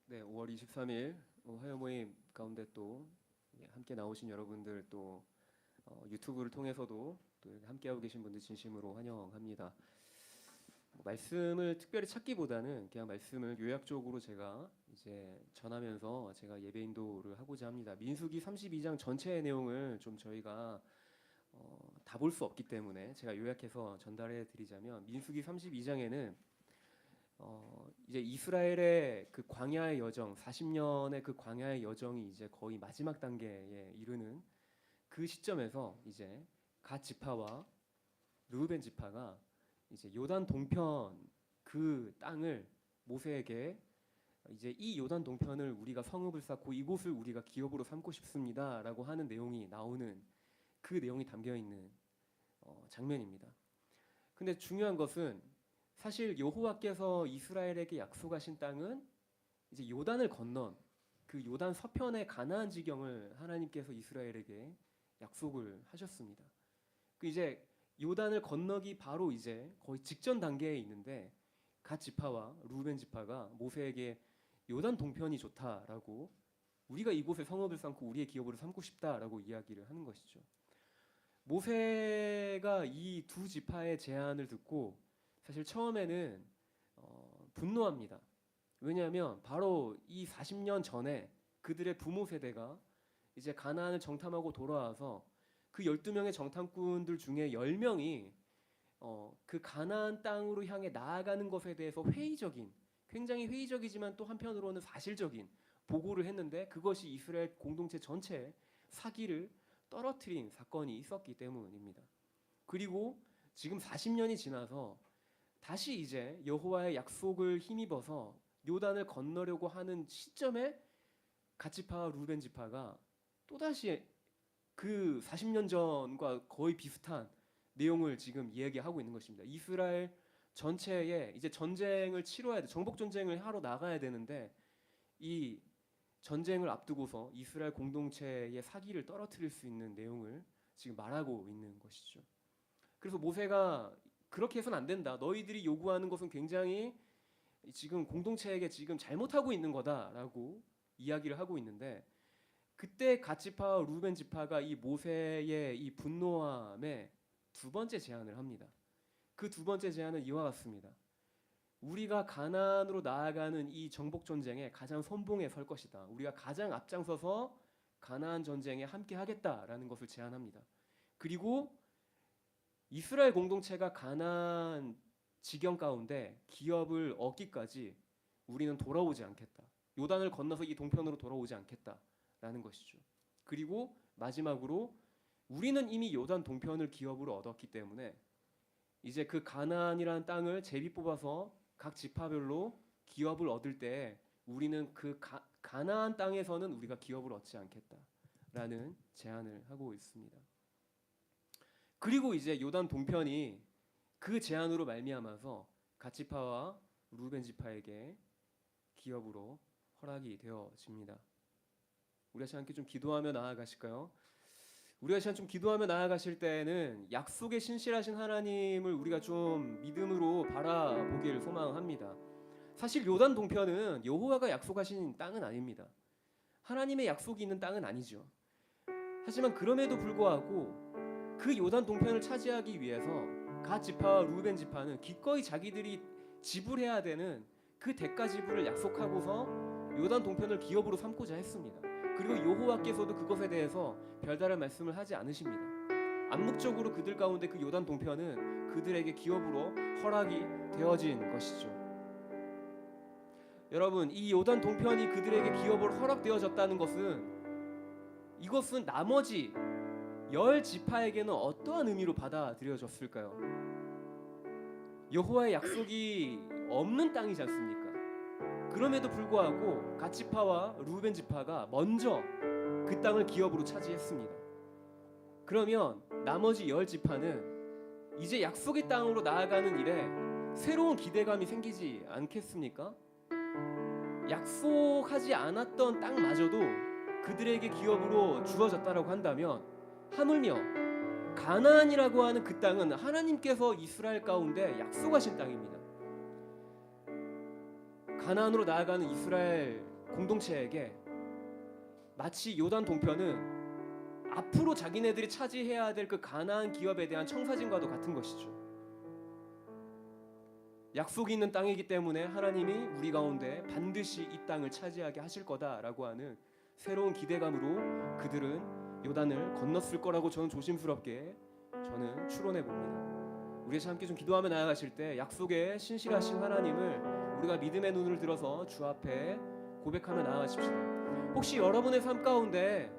네, 5월 23일 화요 모임 가운데 또 함께 나오신 여러분들 또 유튜브를 통해서도 또 이렇게 함께하고 계신 분들 진심으로 환영합니다. 말씀을 특별히 찾기보다는 그냥 말씀을 요약적으로 제가 이제 전하면서 제가 예배 인도를 하고자 합니다. 민수기 32장 전체의 내용을 좀 저희가 다 볼 수 없기 때문에 제가 요약해서 전달해 드리자면, 민수기 32장에는 이제 이스라엘의 그 광야의 여정, 40년의 그 광야의 여정이 이제 거의 마지막 단계에 이르는 그 시점에서 이제 갓 지파와 르우벤 지파가 이제 요단 동편 그 땅을 모세에게 이제 이 요단 동편을 우리가 성읍을 쌓고 이곳을 우리가 기업으로 삼고 싶습니다라고 하는 내용이 나오는 그 내용이 담겨 있는 장면입니다. 근데 중요한 것은 사실 여호와께서 이스라엘에게 약속하신 땅은 이제 요단을 건넌 그 요단 서편의 가나안 지경을 하나님께서 이스라엘에게 약속을 하셨습니다. 그 이제 요단을 건너기 바로 이제 거의 직전 단계에 있는데 갓 지파와 루벤 지파가 모세에게 요단 동편이 좋다라고, 우리가 이곳에 성읍을 쌓고 우리의 기업으로 삼고 싶다라고 이야기를 하는 것이죠. 모세가 이 두 지파의 제안을 듣고 사실 처음에는 분노합니다. 왜냐하면 바로 이 40년 전에 그들의 부모 세대가 이제 가나안을 정탐하고 돌아와서 그 12명의 정탐꾼들 중에 10명이 그 가나안 땅으로 향해 나아가는 것에 대해서 굉장히 회의적이지만 또 한편으로는 사실적인 보고를 했는데, 그것이 이스라엘 공동체 전체에 사기를 떨어뜨린 사건이 있었기 때문입니다. 그리고 지금 40년이 지나서 다시 이제 여호와의 약속을 힘입어서 요단을 건너려고 하는 시점에 갓 지파와 루벤 지파가 또다시 그 40년 전과 거의 비슷한 내용을 지금 이야기하고 있는 것입니다. 이스라엘 전체에 이제 전쟁을 치러야 돼, 정복 전쟁을 하러 나가야 되는데 이 전쟁을 앞두고서 이스라엘 공동체의 사기를 떨어뜨릴 수 있는 내용을 지금 말하고 있는 것이죠. 그래서 모세가 그렇게 해서는 안 된다. 너희들이 요구하는 것은 굉장히 지금 공동체에게 지금 잘못하고 있는 거다라고 이야기를 하고 있는데, 그때 갓 지파와 루벤 지파가 이 모세의 이 분노함에 두 번째 제안을 합니다. 그 두 번째 제안은 이와 같습니다. 우리가 가나안으로 나아가는 이 정복 전쟁에 가장 선봉에 설 것이다. 우리가 가장 앞장서서 가나안 전쟁에 함께 하겠다라는 것을 제안합니다. 그리고 이스라엘 공동체가 가나안 지경 가운데 기업을 얻기까지 우리는 돌아오지 않겠다. 요단을 건너서 이 동편으로 돌아오지 않겠다라는 것이죠. 그리고 마지막으로 우리는 이미 요단 동편을 기업으로 얻었기 때문에 이제 그 가나안이라는 땅을 제비 뽑아서 각 지파별로 기업을 얻을 때 우리는 그 가나안 땅에서는 우리가 기업을 얻지 않겠다라는 제안을 하고 있습니다. 그리고 이제 요단 동편이 그 제안으로 말미암아서 갓 지파와 루벤 지파에게 기업으로 허락이 되어집니다. 우리 같이 함께 좀 기도하며 나아가실까요? 우리 같이 좀 기도하며 나아가실 때는 약속에 신실하신 하나님을 우리가 좀 믿음으로 바라보길 소망합니다. 사실 요단 동편은 여호와가 약속하신 땅은 아닙니다. 하나님의 약속이 있는 땅은 아니죠. 하지만 그럼에도 불구하고 그 요단 동편을 차지하기 위해서 갓 지파와 루벤 지파는 기꺼이 자기들이 지불해야 되는 그 대가 지불을 약속하고서 요단 동편을 기업으로 삼고자 했습니다. 그리고 여호와께서도 그것에 대해서 별다른 말씀을 하지 않으십니다. 암묵적으로 그들 가운데 그 요단 동편은 그들에게 기업으로 허락이 되어진 것이죠. 여러분, 이 요단 동편이 그들에게 기업으로 허락되어졌다는 것은, 이것은 나머지 10지파에게는 어떠한 의미로 받아들여졌을까요? 여호와의 약속이 없는 땅이지 않습니까? 그럼에도 불구하고 갓 지파와 루벤 지파가 먼저 그 땅을 기업으로 차지했습니다. 그러면 나머지 10지파는 이제 약속의 땅으로 나아가는 일에 새로운 기대감이 생기지 않겠습니까? 약속하지 않았던 땅마저도 그들에게 기업으로 주어졌다라고 한다면, 하물며 가나안이라고 하는 그 땅은 하나님께서 이스라엘 가운데 약속하신 땅입니다. 가나안으로 나아가는 이스라엘 공동체에게 마치 요단 동편은 앞으로 자기네들이 차지해야 될 그 가나안 기업에 대한 청사진과도 같은 것이죠. 약속이 있는 땅이기 때문에 하나님이 우리 가운데 반드시 이 땅을 차지하게 하실 거다라고 하는 새로운 기대감으로 그들은 요단을 건넜을 거라고 저는 조심스럽게 추론해 봅니다. 우리 함께 좀 기도하며 나아가실 때 약속에 신실하신 하나님을 우리가 믿음의 눈을 들어서 주 앞에 고백하며 나아가십시다. 혹시 여러분의 삶 가운데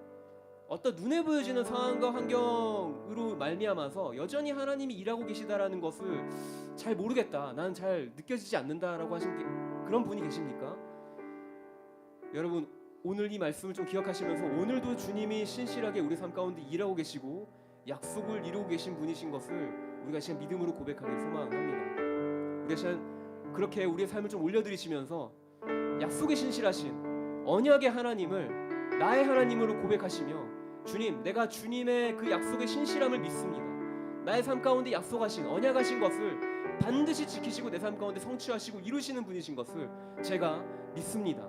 어떤 눈에 보여지는 상황과 환경으로 말미암아서 여전히 하나님이 일하고 계시다라는 것을 잘 모르겠다, 나는 잘 느껴지지 않는다라고 하신 그런 분이 계십니까? 여러분, 오늘 이 말씀을 좀 기억하시면서 오늘도 주님이 신실하게 우리 삶 가운데 일하고 계시고 약속을 이루고 계신 분이신 것을 우리가 시간 믿음으로 고백하길 소망합니다. 우리가 시간 그렇게 우리의 삶을 좀 올려드리시면서 약속에 신실하신 언약의 하나님을 나의 하나님으로 고백하시며, 주님, 내가 주님의 그 약속의 신실함을 믿습니다. 나의 삶 가운데 약속하신 언약하신 것을 반드시 지키시고 내 삶 가운데 성취하시고 이루시는 분이신 것을 제가 믿습니다.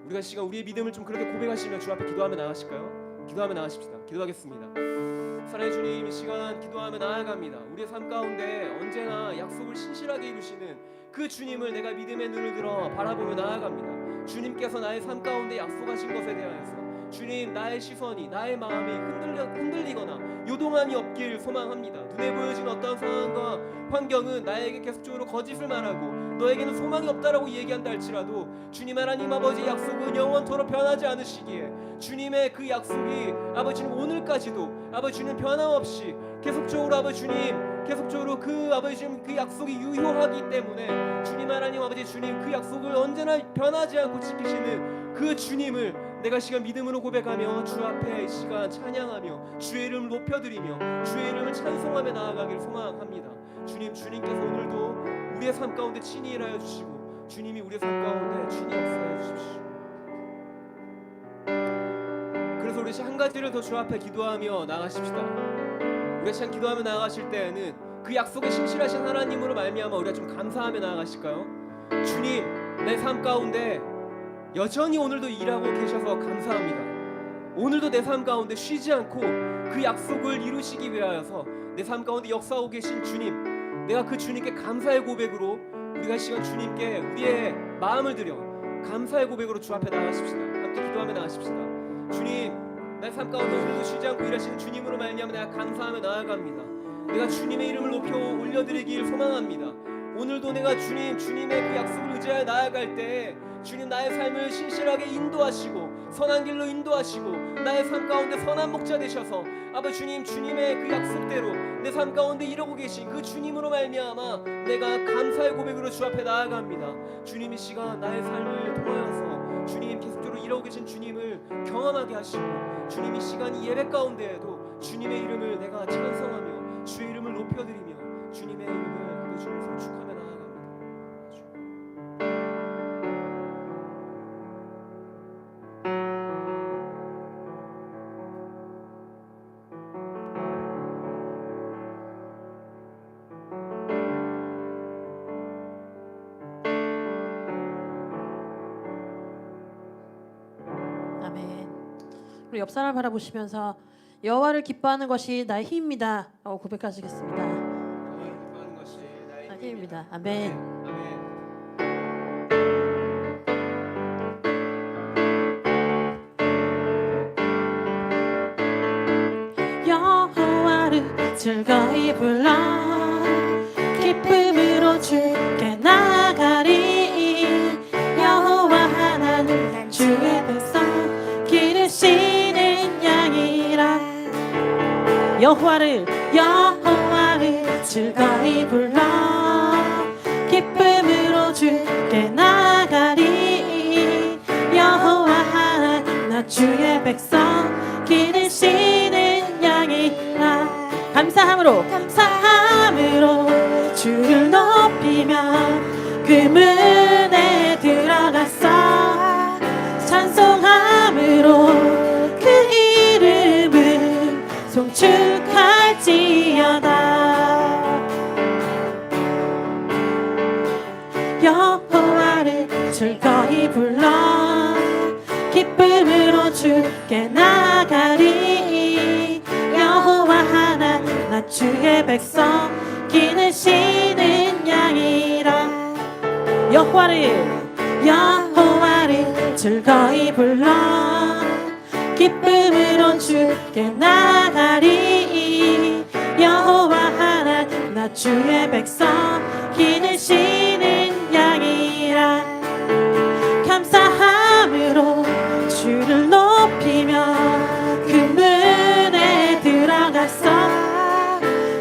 우리가 시간 우리의 믿음을 좀 그렇게 고백하시며 주 앞에 기도하며 나아가실까요? 기도하며 나아가십시다. 기도하겠습니다. 사랑의 주님, 이 시간 기도하며 나아갑니다. 우리의 삶 가운데 언제나 약속을 신실하게 이루시는 그 주님을 내가 믿음의 눈을 들어 바라보며 나아갑니다. 주님께서 나의 삶 가운데 약속하신 것에 대하여서 주님, 나의 시선이, 나의 마음이 흔들리거나 요동함이 없길 소망합니다. 눈에 보여진 어떤 상황과 환경은 나에게 계속적으로 거짓을 말하고 너에게는 소망이 없다라고 얘기한다 할지라도 주님 하나님 아버지의 약속은 영원토록 변하지 않으시기에 주님의 그 약속이 아버지 주님 오늘까지도 아버지 주님 변함없이 계속적으로 아버지 주님 계속적으로 그 아버지 주님 그 약속이 유효하기 때문에 주님 하나님 아버지 주님 그 약속을 언제나 변하지 않고 지키시는 그 주님을 내가 시간 믿음으로 고백하며 주 앞에 이 시간 찬양하며 주의 이름을 높여드리며 주의 이름을 찬송하며 나아가길 소망합니다. 주님, 주님께서 오늘도 우리의 삶 가운데 친히 일하여 주시고 주님이 우리의 삶 가운데 친히 역사하여 주십시오. 그래서 우리 한 가지를 더 주 앞에 기도하며 나아가십시다. 우리가 시간 기도하며 나아가실 때에는 그 약속에 신실하신 하나님으로 말미암아 우리가 좀 감사하며 나아가실까요? 주님, 내 삶 가운데 여전히 오늘도 일하고 계셔서 감사합니다. 오늘도 내 삶 가운데 쉬지 않고 그 약속을 이루시기 위하여서 내 삶 가운데 역사하고 계신 주님, 내가 그 주님께 감사의 고백으로 우리가 시간 주님께 우리의 마음을 드려 감사의 고백으로 주 앞에 나아가십시다. 함께 기도하며 나아가십시다. 주님, 내 삶 가운데 오늘도 쉬지 않고 일하시는 주님으로 말미암아 내가 감사하며 나아갑니다. 내가 주님의 이름을 높여 올려드리길 소망합니다. 오늘도 내가 주님의 그 약속을 의지하여 나아갈 때 주님 나의 삶을 신실하게 인도하시고 선한 길로 인도하시고 나의 삶 가운데 선한 목자 되셔서 아버지 주님, 주님의 그 약속대로 내 삶 가운데 이루고 계신 그 주님으로 말미암아 내가 감사의 고백으로 주 앞에 나아갑니다. 주님, 이 시간 나의 삶을 통하여서 주님 계속적으로 이루고 계신 주님을 경험하게 하시고 주님, 이 시간 이 예배 가운데에도 주님의 이름을 내가 찬송하며 주의 이름을 높여드리며 주님의 이름을 아버지 주님 송축하며 나아갑니다. 옆 사람 바라보시면서 여호와를 기뻐하는 것이 나의 힘입니다 라고 고백하시겠습니다. 여호와를 기뻐하는 것이 나의 힘입니다. 아멘. 여호와를 즐거이 불러 기쁨으로 주께 나가리. 여호와 하나님 주의 백성 기르시는 양이라. 여호와를 즐거이 불러 기쁨으로 주께 나가리. 여호와 하나님 나 주의 백성 기르시는 양이라. 감사함으로 주를 높이며 그 문에 들어갔어. 찬송함으로 그 이름을 송축할지어다. 여호와를 즐거이 불러 주께 나가리. 여호와 하나님 나 주의 백성 기르시는 양이라. 여호와를 즐거이 불러 기쁨으로 주께 나가리. 여호와 하나님 나 주의 백성 기르시는 양이라. 감사함으로 주를 높이며 그 문에 들어갔어.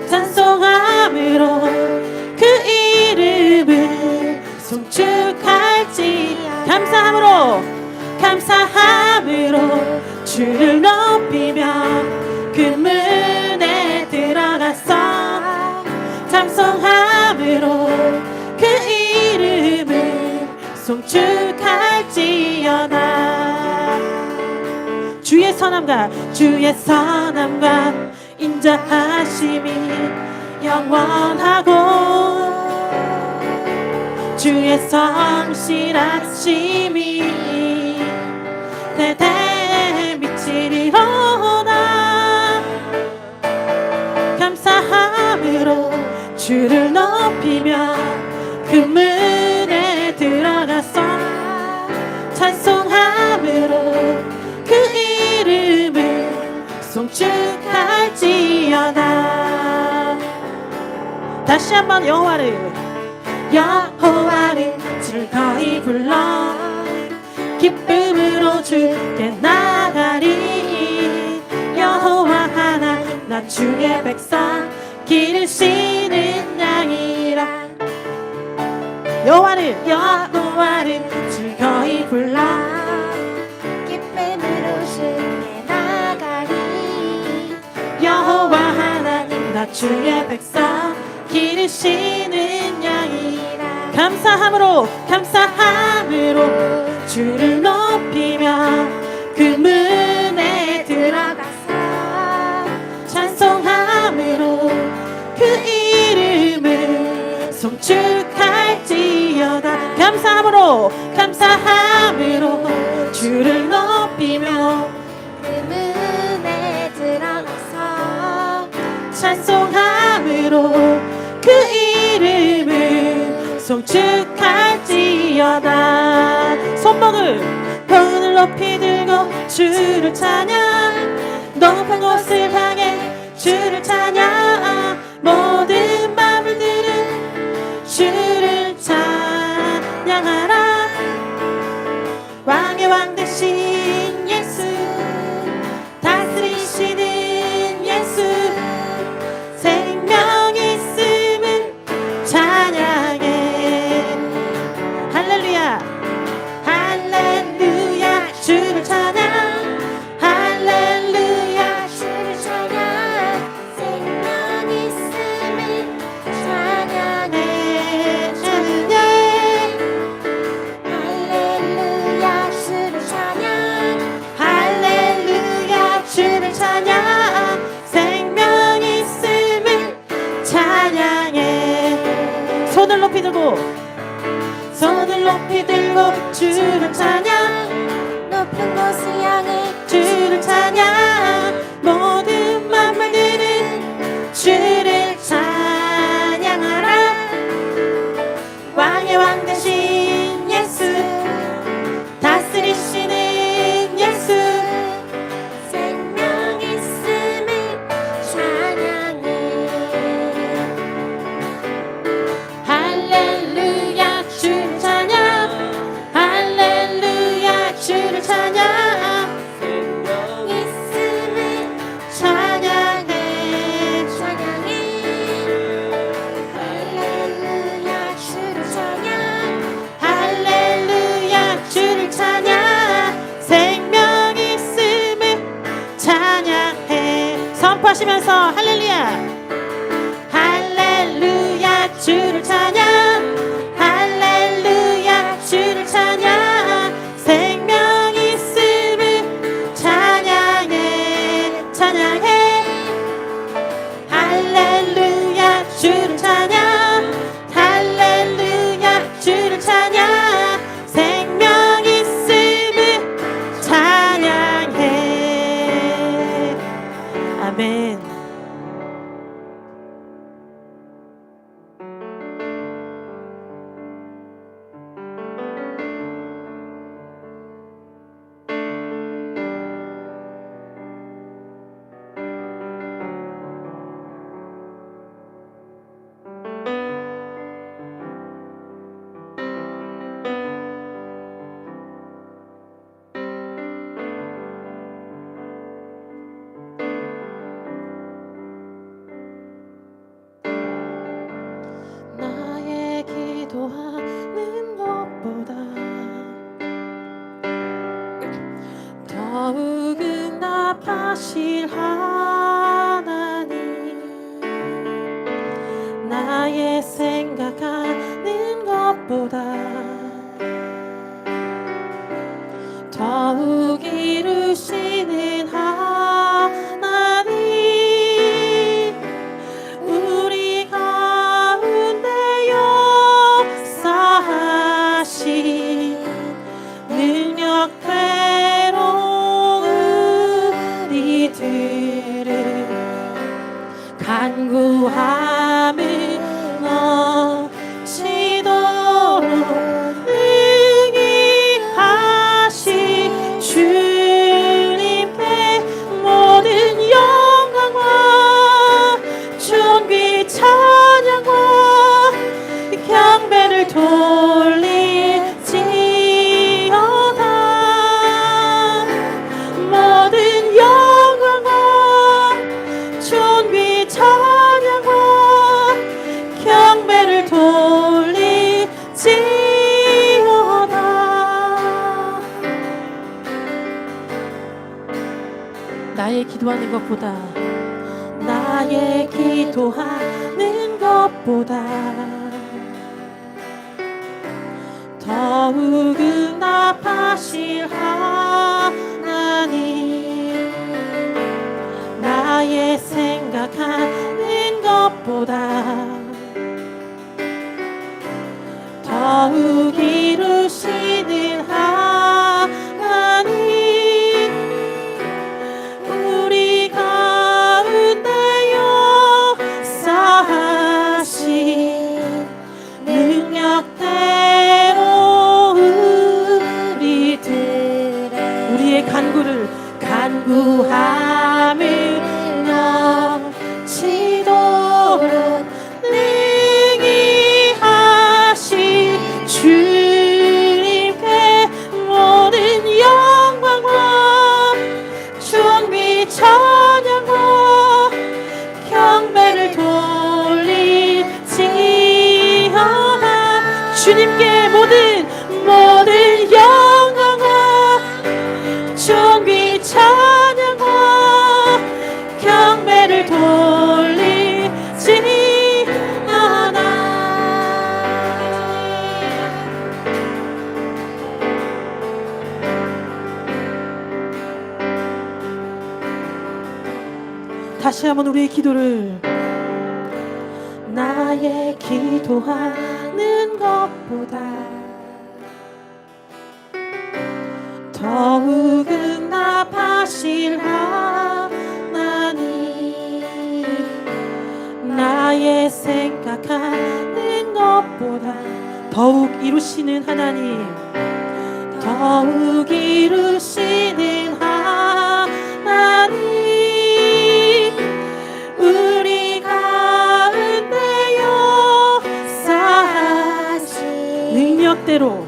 찬송함으로 그 이름을 송축할지. 감사함으로 주를 높이며 그 문에 들어갔어. 찬송함으로 그 이름을 송축할지어다. 주의 선함과 인자하심이 영원하고 주의 성실하심이 대대 미치리로다. 감사함으로 주를 높이며 그 문에 들어가서 찬송함으로 그 이름을 송축할지어다. 다시 한번 여호와를 즐거이 불러 기쁨으로 주께 나가리. 여호와 하나님 나 주의 백성 기르시는 양이라. 여호와를 즐거이 불러 기쁨으로 주께 나가리. 여호와 하나님 나 주의 백성 기르시는 양이라. 감사함으로 주를 높이며 그 문에 들어가서 찬송함으로 그 이름을 송축할지어다. 감사함으로 주를 높이며 그 문에 들어가서 찬송함으로 그 이름을 송축할지어다. 손목을 높이 들고 주를 찬양. 높은 곳을 향해 주를 찬양. 모든 마음을 들은 주를 찬양하라. 왕의 왕 되신 예수, 다스리시는 예수, 생명 있음을 찬양해. 할렐루야 할렐루야 주를 찬양. 할렐루야 주를 찬양. 생명 있음을 찬양해. 할렐루야 주를 찬양. 할렐루야 주를 찬양. 생명 있음을 찬양해. 손을 높이 들고 주를 찬양. 높은 곳을 향해 주를 찬양. 모든 맘을 들은 주를 찬양하라. 왕의 왕 되신 예수, 다스리시는 예수, 생명 있음을 찬양해. 할렐루야 주를 찬양. 할렐루야 주를 찬양. 있음을 돌릴지어다. 모든 영광과 존귀 찬양과 경배를 돌릴지어다. 나의 기도하는 것보다 나의 기도하는 것보다 더욱 응답하실 하나님, 나의 생각하는 것보다 더욱 이루시는 하나님, 우리 가운데 역사하신 능력대로 우리의 간구함을 넘치도록 능히 하신 주님께 모든 영광과 존귀 찬양과 경배를 돌릴지어다. 주님께 모든 영광과 존귀 찬양과 경배를 돌릴지어다. 다시 한번 우리의 기도를 나의 기도하는 것보다 더욱 응답하실 하나님, 나의 생각하는 것보다 더욱 이루시는 하나님, 더욱 이루시는 하나님, 우리 가운데 역사하신 능력대로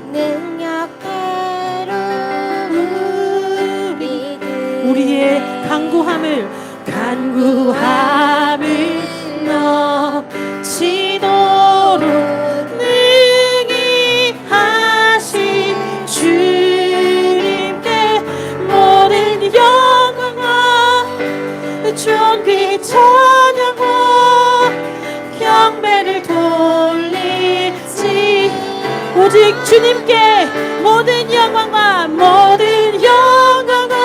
우리의 간구함을 넘치도록 능히 하신 주님께 모든 영광과 존귀 찬양과 경배를 돌릴지. 오직 주님께 모든 영광과 모든 영광과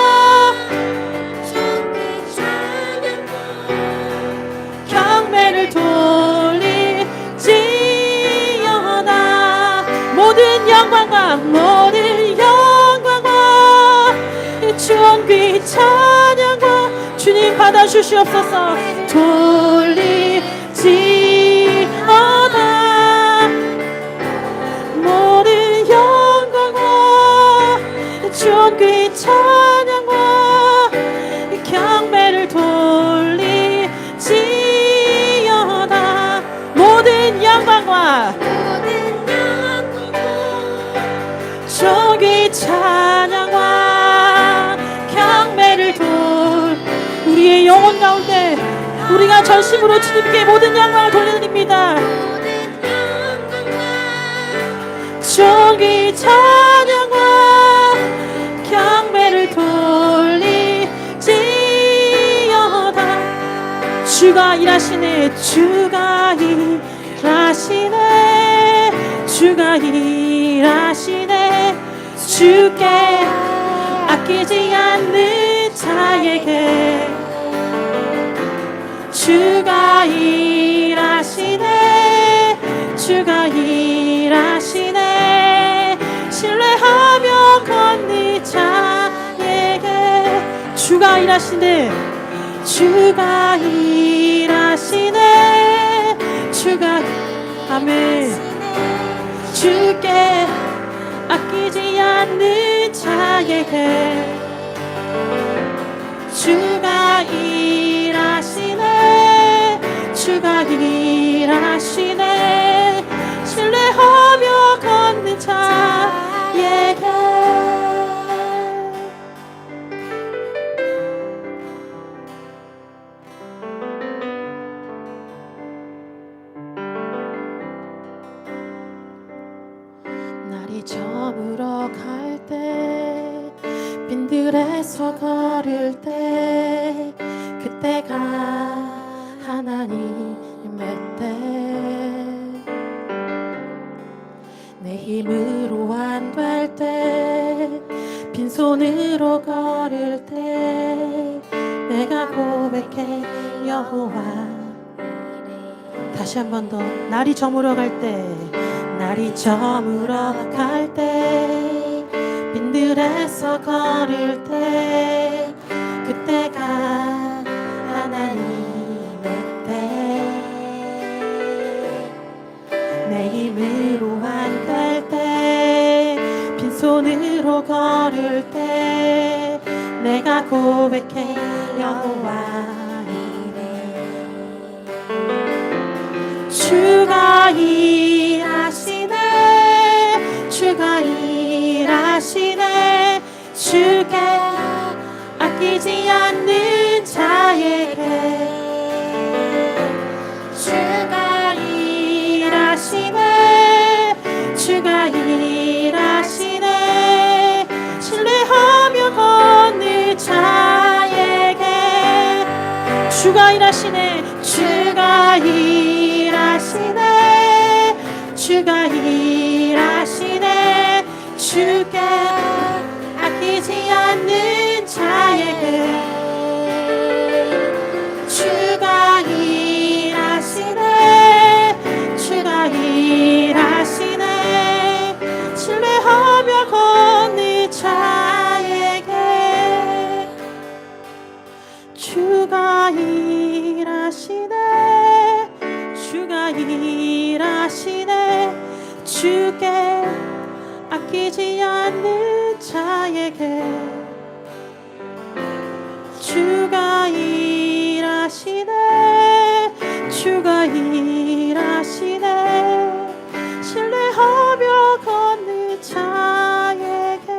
경배를 돌릴지어다. 모든 영광과 모든 영광과 존귀 찬양과 주님 받아주시옵소서. 돌릴지어다. 모든 영광과 존귀 찬양과 경배를 돌릴지어다. 모든 영광과 존귀 찬양과 경배를 우리의 영혼 가운데 우리가 전심으로 주님께 모든 영광을 돌려드립니다. 존귀 찬양과 경배를 돌릴지어다. 주가 일하시네, 주가 일하시네, 주가 일하시네. 주께 아끼지 않는 자에게 주가 일하시네, 주가 일하시네. 신뢰하며 걷는 자에게 주가 일하시네, 주가 일하시네, 주가 아멘. 주께 아끼지 않는 자에게 주가 일하시네, 주가 일하시네. 신뢰하며 날이 저물어 갈 때 빈들에서 걸을 때 그때가 하나님의 때 내 힘으로 안 될 때 빈손으로 걸을 때 내가 고백해 여호와 다시 한 번 더 날이 저물어 갈 때 날이 저물어 갈 때 빈들에서 걸을 때 그때가 하나님의 때 내 힘으로 안 갈 때 빈손으로 걸을 때 내가 고백해 여호와 주가 일하시네 주가 일하시네 주께 아끼지 않는 자에게 주가 일하시네 주가 일하시네 신뢰하며 걷는 자에게 주가 일하시네 주가 일하시네 주가 일하시네 주께 아끼지 않는 자에게 주가 일하시네 주가 일하시네 신뢰하며 걷는 자에게 주가 일하시네 주가 일하시네 주께 아끼지 않는 자에게 주가 일하시네 주가 일하시네 신뢰하며 걷는 자에게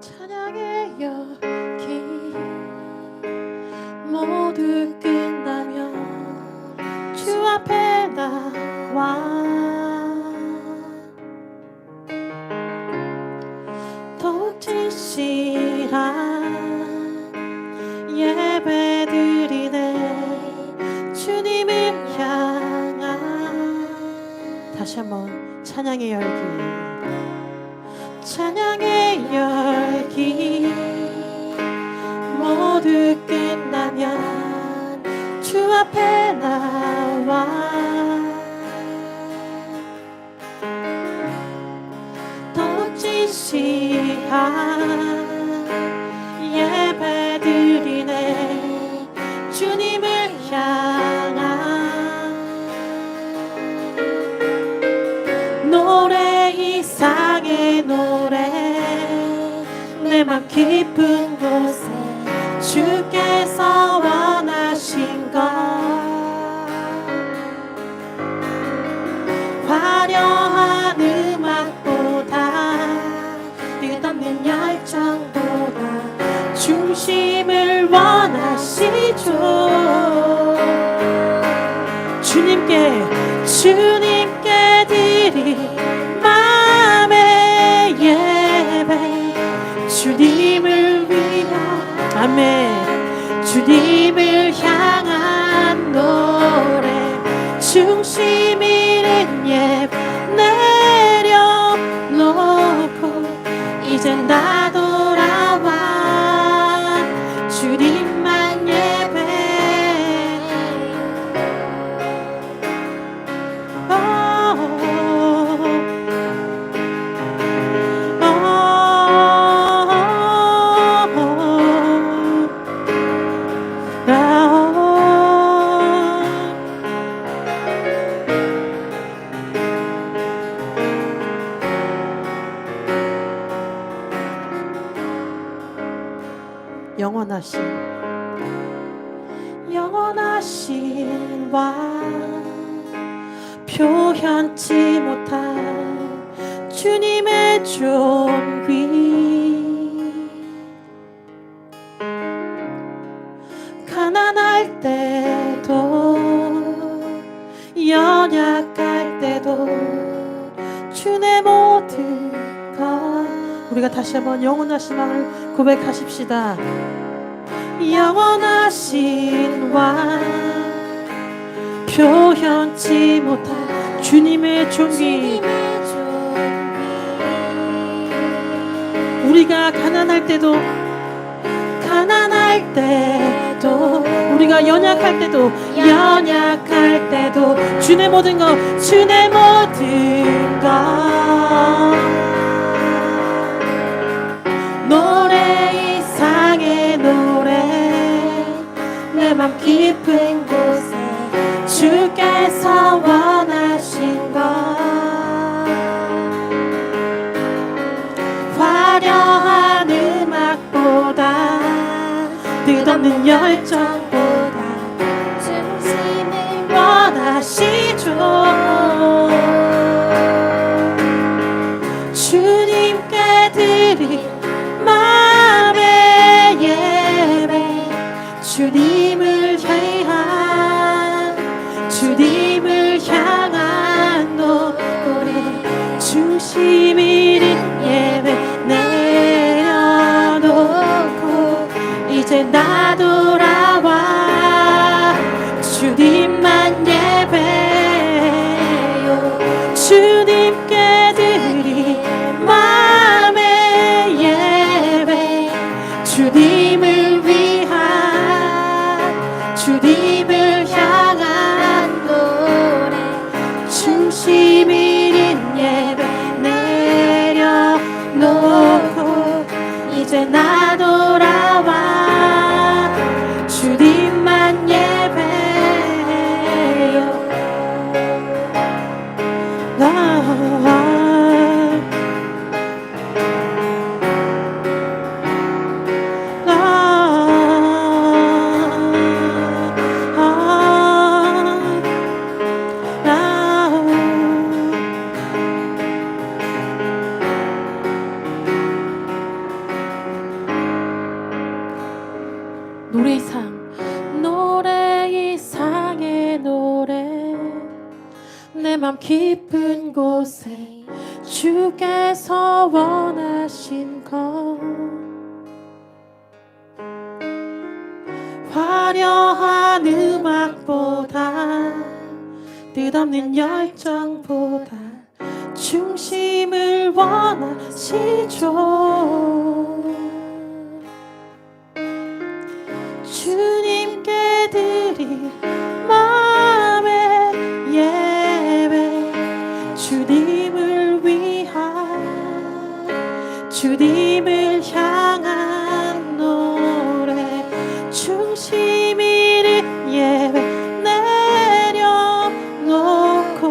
찬양의 여기 모두 끝나면 주 앞에 나와 더욱 진실한 예배 드리네 주님을 향한 다시 한번 찬양의 열기 찬양의 열기 모두 끝나면 주 앞에 나와 더욱 진실한 예배 드리네 주님을 향한 노래 이상의 노래 내 맘 깊은 곳에 주께서 원하신 것 화려한 음악보다 끝없는 열정 중심을 원하시죠. 주님께 드릴 마음의 예배, 주님을 위한 아멘. 주님을 향한 노래, 중심 있는 예배 내려놓고 이제 나 돌아와 주님만 예배. 영원하신 왕, 표현치 못한 주님의 존귀, 가난할 때도 연약할 때도 주의 모든 것. 우리가 다시 한번 영원하신 왕을 고백하십시다. 영원하신 왕, 표현치 못한 주님의 존귀. 우리가 가난할 때도 우리가 연약할 때도 주의 모든 것 노래 이상의 노래, 내 맘 깊은 곳에 주께서 원하신 것, 화려한 음악보다 뜻없는 열정보다 중심을 원하시죠. 주님께 드릴 마음의 예배, 주님을 향한 노래, 중심 있는 예배 내려놓고 이제 나 돌아와 주님만 예배요. 주님께 드릴 마음의 예배, 주님을 향한 노래, 중심 있는 예배 내려놓고 이제 나 돌아와 주님만 예배요. 노래 이상의 노래, 내 맘 깊은 곳에 주께서 원하신 것, 화려한 음악보다 뜻없는 열정보다 중심을 원하시죠. 주님께 드릴 마음의 예배, 주님을 향한 노래, 중심 있는 예배 내려놓고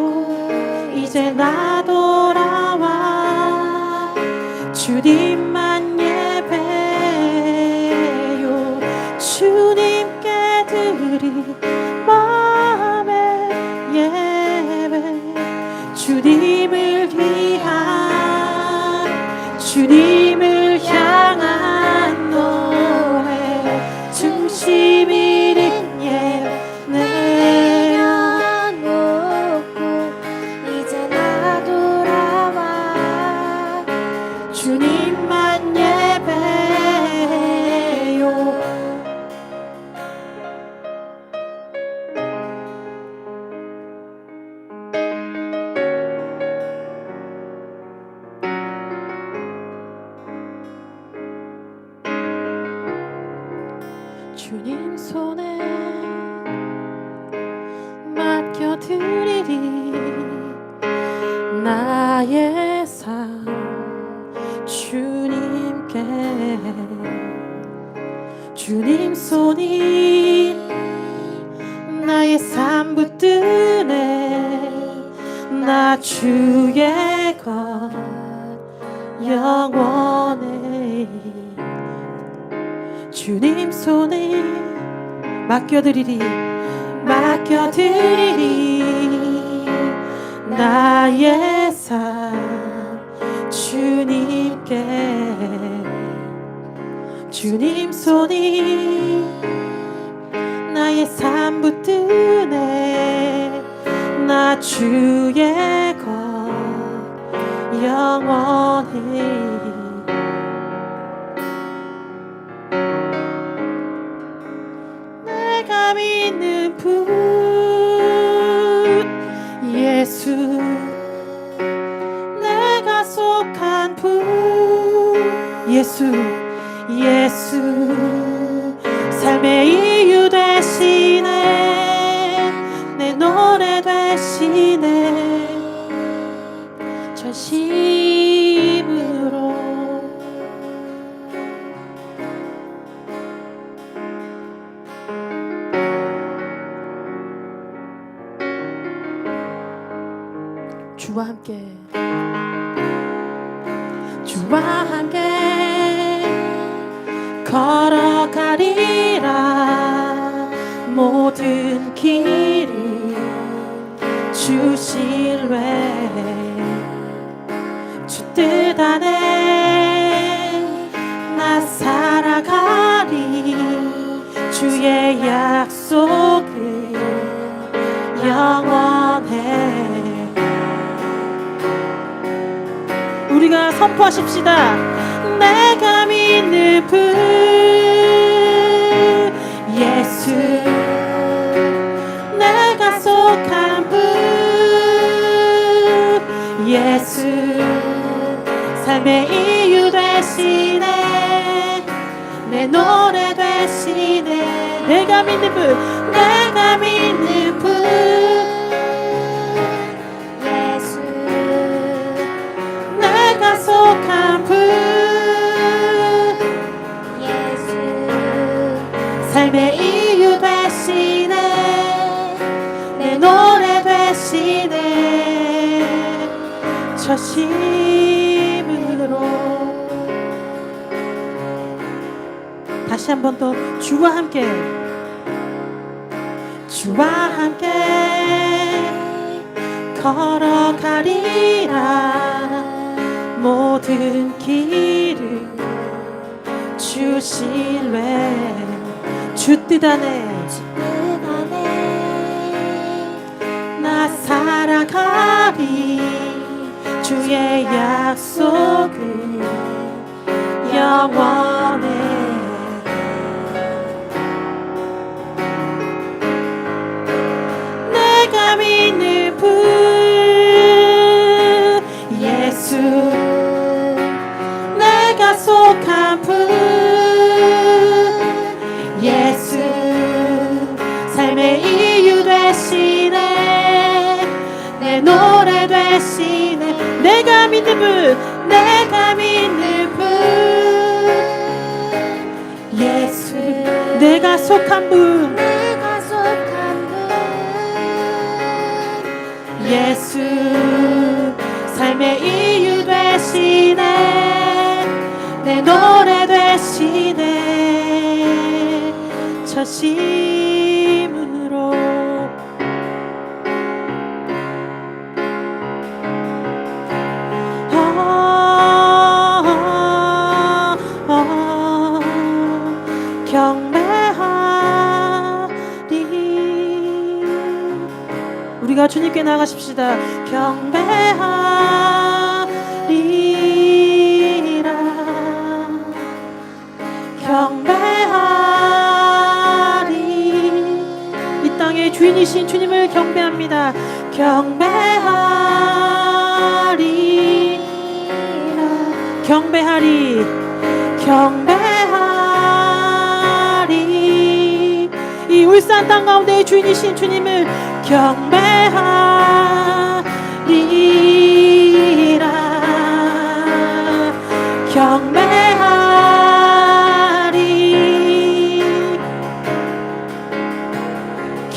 이제 나 돌아와 주님만 예배요. 주님께 드릴 마음의 예배, 주님을 향한 노래, 주님만 예배요. 주님 손에 맡겨드리리 나의 삶 주님께. 주님 손이 나의 삶 붙드네. 나 주의 것 영원해. 주님 손에 맡겨드리리 나의 삶 주님께. 주님 손이 나의 삶 붙드네. 나 주의 것 영원해. 내가 믿는 분 예수, 내가 속한 분 예수, 예수 삶의 이유 되시네. 내 노래 되시네. 전심으로 주와 함께, 주와 함께 걸어가리라. 모든 길을 주실래. 주 뜻 안에 나 살아가리. 주의 약속은 영원해. 우리가 선포하십시다. 내가 믿는 분 예수, 내가 속한 분 예수 삶의 이유 되시네. 내 노래 되시네. 내가 믿는 분, 내가 믿는 분 예수 내가 속한 분 예수 삶의 이유 되시네. 내 노래 되시네. 저심으로 다시 한 번 더 주와 함께, 주와 함께 걸어가리라. 모든 길을 주실래. 주 뜻 안에 나 살아가리. 주의 약속은 영원해. 내가 믿는 분 예수, 내가 속한 분 예수 삶의 이유 되시네. 내 노래 되시네. 내가 믿는 분, 내가 믿는 분 예수, 내가 속한 분 내가 속한 분 예수 삶의 이유 되시네. 내 노래 되시네. 저심으로 경배하리. 우리가 주님께 나가십시다. 경배하리. 경배합니다. 경배하리 경배하리 경배하리 이 울산 땅 가운데의 주인이신 주님을 경배하리라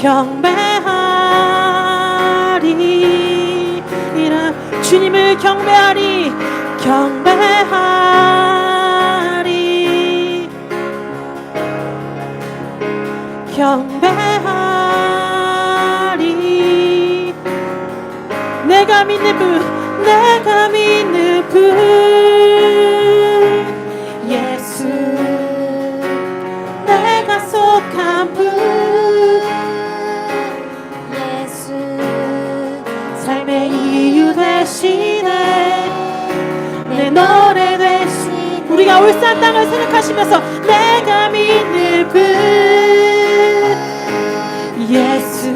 경배하리 경배하리라 주님을 경배하리 경배하리 경배하리 내가 믿는 분 예수 내가 속한 분 예수 삶의 이유 되시네 내 노래 되시네 우리가 울산 땅을 생각하시면서 내가 믿는 분 예수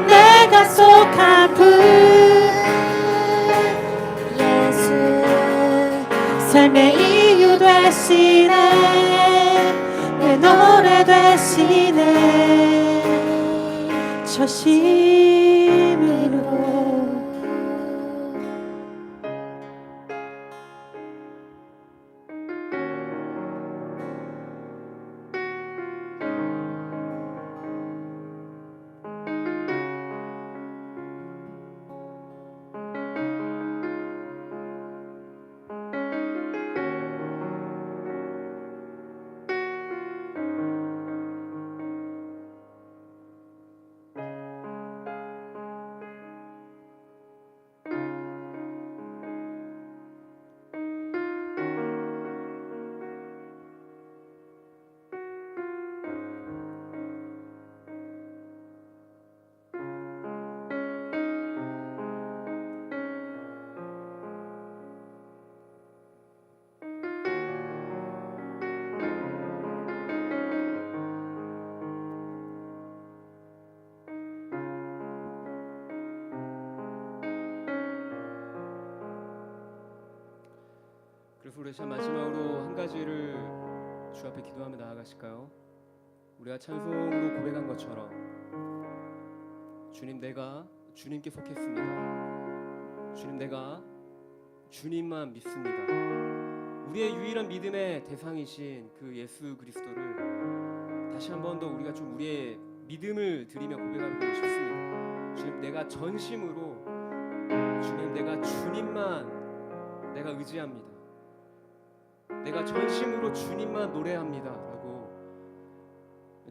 내가 속한 분 예수 삶의 이유 되시네 내 노래 되시네 저심으로 그래서 우리 참 마지막으로 한 가지를 주 앞에 기도하며 나아가실까요? 우리가 찬송으로 고백한 것처럼 주님 내가 주님께 속했습니다. 주님 내가 주님만 믿습니다. 우리의 유일한 믿음의 대상이신 그 예수 그리스도를 다시 한 번 더 우리가 좀 우리의 믿음을 드리며 고백하고 싶습니다. 주님 내가 전심으로 주님 내가 주님만 내가 의지합니다. 내가 전심으로 주님만 노래합니다 라고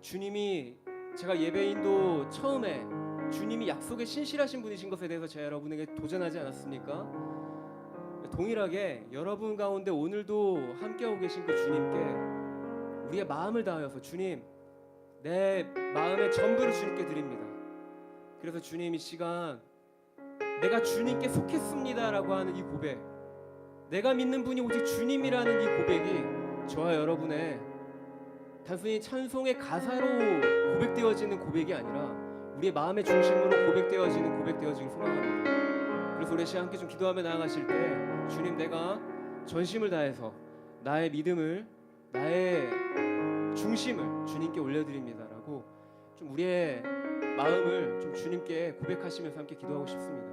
주님이 제가 예배인도 처음에 주님이 약속에 신실하신 분이신 것에 대해서 제가 여러분에게 도전하지 않았습니까? 동일하게 여러분 가운데 오늘도 함께하고 계신 그 주님께 우리의 마음을 다하여서 주님 내 마음의 전부를 주님께 드립니다. 그래서 주님 이 시간 내가 주님께 속했습니다 라고 하는 이 고백 내가 믿는 분이 오직 주님이라는 이 고백이 저와 여러분의 단순히 찬송의 가사로 고백되어지는 고백이 아니라 우리의 마음의 중심으로 고백되어지는 고백되어지길 소망합니다. 그래서 우리 시간 함께 좀 기도하며 나아가실 때 주님 내가 전심을 다해서 나의 믿음을 나의 중심을 주님께 올려드립니다 라고 좀 우리의 마음을 좀 주님께 고백하시면서 함께 기도하고 싶습니다.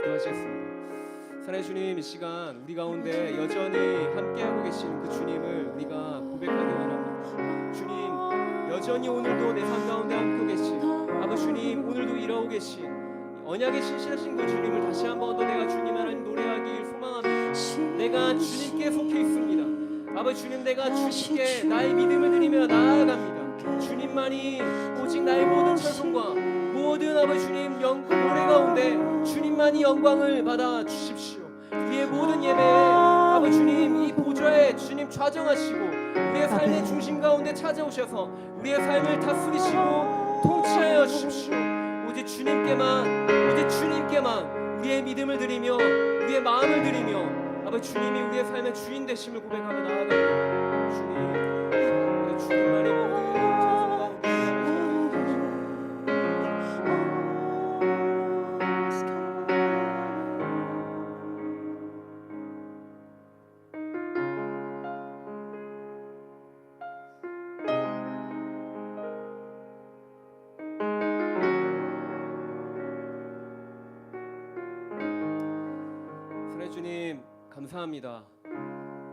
기도하시겠습니다. 사랑의 주님 이 시간 우리 가운데 여전히 함께하고 계신 그 주님을 우리가 고백하기 원합니다. 주님 여전히 오늘도 내 삶 가운데 함께하고 계신 아버지 주님 오늘도 일하고 계신 언약에 신실하신 그 주님을 다시 한 번 더 내가 주님 하나님 노래하길 소망합니다. 내가 주님께 속해 있습니다. 아버지 주님 내가 주님께 나의 믿음을 드리며 나아갑니다. 주님만이 오직 나의 모든 찬송과 모든 아버지 주님 노래 가운데 주님만이 영광을 받아 주십시오. 우리의 모든 예배에 아버지 주님 이 보좌에 주님 좌정하시고 우리의 삶의 중심 가운데 찾아오셔서 우리의 삶을 다스리시고 통치하여 주십시오. 오직 주님께만 우리의 믿음을 드리며 우리의 마음을 드리며 아버지 주님이 우리의 삶의 주인 되심을 고백하며 나아갑니다. 주님 주님만의 모든 찬송 가운데 감사합니다.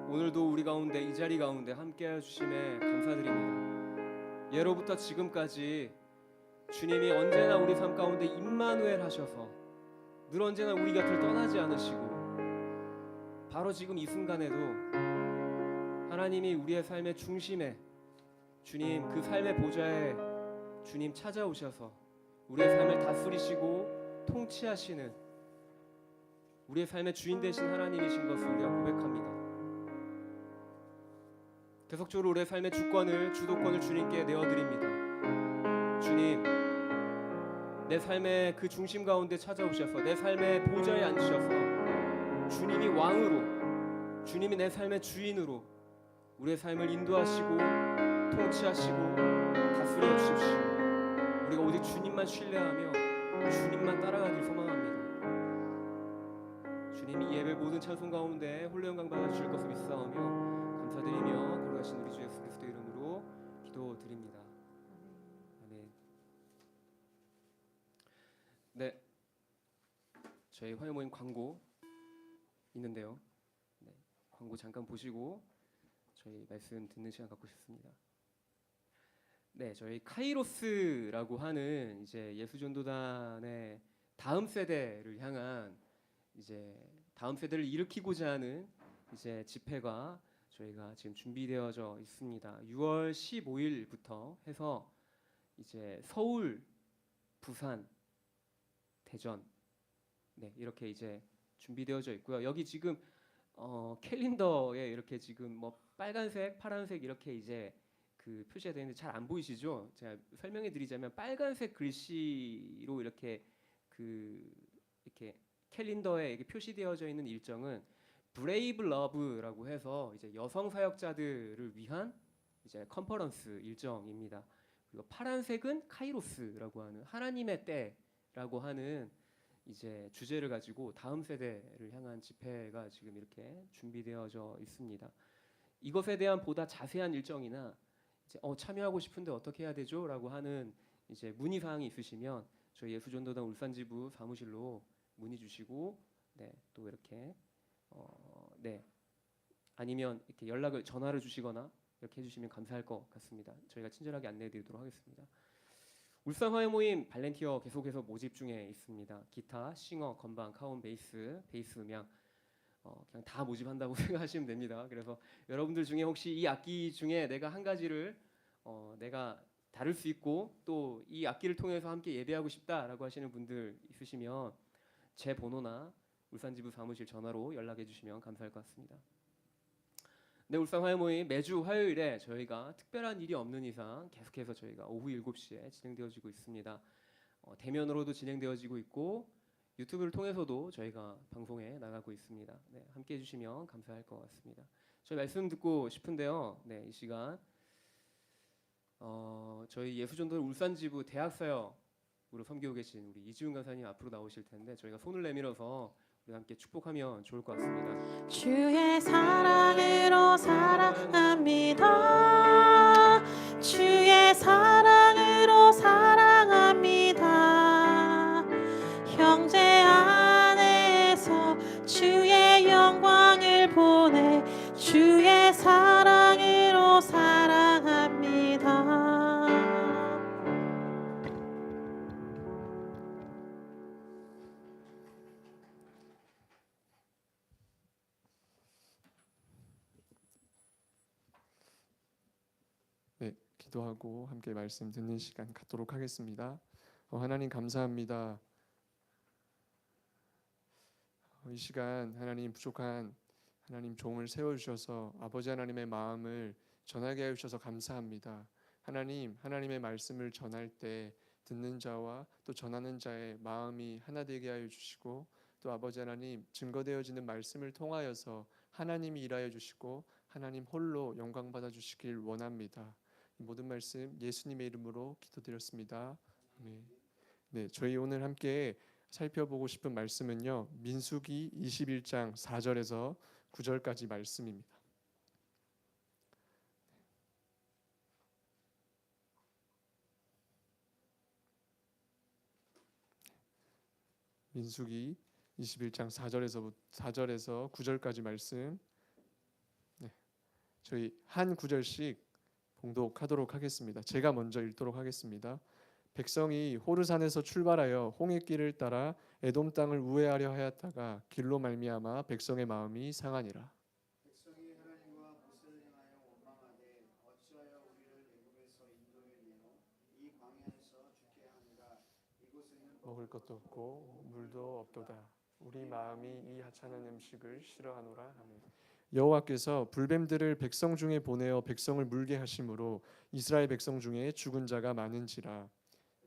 오늘도 우리 가운데 이 자리 가운데 함께해 주심에 감사드립니다. 예로부터 지금까지 주님이 언제나 우리 삶 가운데 임마누엘 하셔서 늘 언제나 우리 곁을 떠나지 않으시고 바로 지금 이 순간에도 하나님이 우리의 삶의 중심에 주님 그 삶의 보좌에 주님 찾아오셔서 우리의 삶을 다스리시고 통치하시는 우리의 삶의 주인 되신 하나님이신 것을 우리가 고백합니다. 계속적으로 우리의 삶의 주도권을 주님께 내어드립니다. 주님, 내 삶의 그 중심 가운데 찾아오셔서 내 삶의 보좌에 앉으셔서 주님이 왕으로, 주님이 내 삶의 주인으로 우리의 삶을 인도하시고 통치하시고 다스려 주십시오. 우리가 오직 주님만 신뢰하며 주님만 따라가길 소망합니다. 주님이 예배 모든 찬송 가운데 홀로 영광 받아 주실 것을 믿사오며 감사드리며 거룩하신 우리 주 예수 그리스도 이름으로 기도드립니다. 아멘. 네, 저희 화요 모임 광고 있는데요. 네, 광고 잠깐 보시고 저희 말씀 듣는 시간 갖고 싶습니다. 네, 저희 카이로스라고 하는 이제 예수전도단의 다음 세대를 향한 이제 다음 세대를 일으키고자 하는 이제 집회가 저희가 지금 준비되어져 있습니다. 6월 15일부터 해서 이제 서울, 부산, 대전 네, 이렇게 이제 준비되어져 있고요. 여기 지금 캘린더에 이렇게 지금 뭐 빨간색, 파란색 이렇게 이제 그 표시가 되어 있는데 잘 안 보이시죠? 제가 설명해 드리자면 빨간색 글씨로 이렇게 이렇게 캘린더에 이렇게 표시되어져 있는 일정은 브레이브 러브라고 해서 이제 여성 사역자들을 위한 이제 컨퍼런스 일정입니다. 그리고 파란색은 카이로스라고 하는 하나님의 때라고 하는 이제 주제를 가지고 다음 세대를 향한 집회가 지금 이렇게 준비되어져 있습니다. 이것에 대한 보다 자세한 일정이나 이제 참여하고 싶은데 어떻게 해야 되죠?라고 하는 이제 문의 사항이 있으시면 저희 예수전도단 울산지부 사무실로 문의 주시고 네, 또 이렇게 네, 아니면 이렇게 전화를 주시거나 이렇게 해주시면 감사할 것 같습니다. 저희가 친절하게 안내해드리도록 하겠습니다. 울산 화요 모임 발렌티어 계속해서 모집 중에 있습니다. 기타, 싱어, 건반, 카운, 베이스 음향 그냥 다 모집한다고 생각하시면 됩니다. 그래서 여러분들 중에 혹시 이 악기 중에 내가 한 가지를 내가 다룰 수 있고 또 이 악기를 통해서 함께 예배하고 싶다라고 하시는 분들 있으시면 제 번호나 울산지부 사무실 전화로 연락해 주시면 감사할 것 같습니다. 네, 울산 화요 모임 매주 화요일에 저희가 특별한 일이 없는 이상 계속해서 저희가 오후 7시에 진행되어지고 있습니다. 대면으로도 진행되어지고 있고 유튜브를 통해서도 저희가 방송에 나가고 있습니다. 네, 함께 해주시면 감사할 것 같습니다. 저희 말씀 듣고 싶은데요. 네, 이 시간 저희 예수전도 울산지부 대학사역으로 섬기고 계신 우리 이지훈 강사님 앞으로 나오실 텐데 저희가 손을 내밀어서 우리 함께 축복하면 좋을 것 같습니다. 주의 사랑으로 사랑합니다. 주의 사랑으로 사랑합니다. 형제 안에서 주의 영광을 보내 주의 사랑으로 사랑합니다. 네, 기도하고 함께 말씀 듣는 시간 갖도록 하겠습니다. 하나님 감사합니다. 이 시간 하나님 부족한 하나님 종을 세워주셔서 아버지 하나님의 마음을 전하게 해주셔서 감사합니다. 하나님의 말씀을 전할 때 듣는 자와 또 전하는 자의 마음이 하나 되게 하여 주시고 또 아버지 하나님 증거되어지는 말씀을 통하여서 하나님이 일하여 주시고 하나님 홀로 영광 받아 주시길 원합니다. 이 모든 말씀 예수님의 이름으로 기도드렸습니다. 아멘. 네, 저희 오늘 함께 살펴보고 싶은 말씀은요. 민수기 21장 4절에서 9절까지 말씀입니다. 민수기 21장 4절에서 9절까지 말씀, 네, 저희 한 구절씩 봉독하도록 하겠습니다. 제가 먼저 읽도록 하겠습니다. 백성이 호르산에서 출발하여 홍해길을 따라 에돔 땅을 우회하려 하였다가 길로 말미암아 백성의 마음이 상하니라. 백성이 하나님과 모세를 향하여 원망하되 어찌하여 우리를 애굽에서 인도하여 이 광야에서 죽게 하는가. 이곳에는 먹을 것도 없고 물도 없도다. 우리 마음이 이 하찮은 음식을 싫어하노라 하며, 여호와께서 불뱀들을 백성 중에 보내어 백성을 물게 하심으로 이스라엘 백성 중에 죽은 자가 많은지라.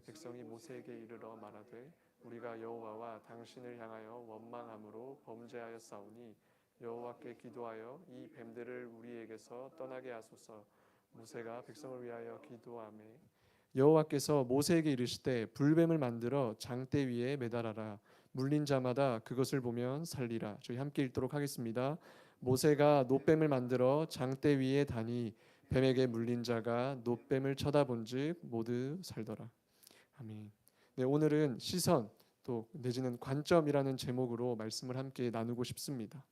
백성이 모세에게 이르러 말하되 우리가 여호와와 당신을 향하여 원망함으로 범죄하였사오니 여호와께 기도하여 이 뱀들을 우리에게서 떠나게 하소서. 모세가 백성을 위하여 기도하매 여호와께서 모세에게 이르시되 불뱀을 만들어 장대 위에 매달아라. 물린 자마다 그것을 보면 살리라. 저희 함께 읽도록 하겠습니다. 모세가 놋뱀을 만들어 장대 위에 다니 뱀에게 물린 자가 놋뱀을 쳐다본즉 모두 살더라. 아멘. 네, 오늘은 시선 또 내지는 관점이라는 제목으로 말씀을 함께 나누고 싶습니다.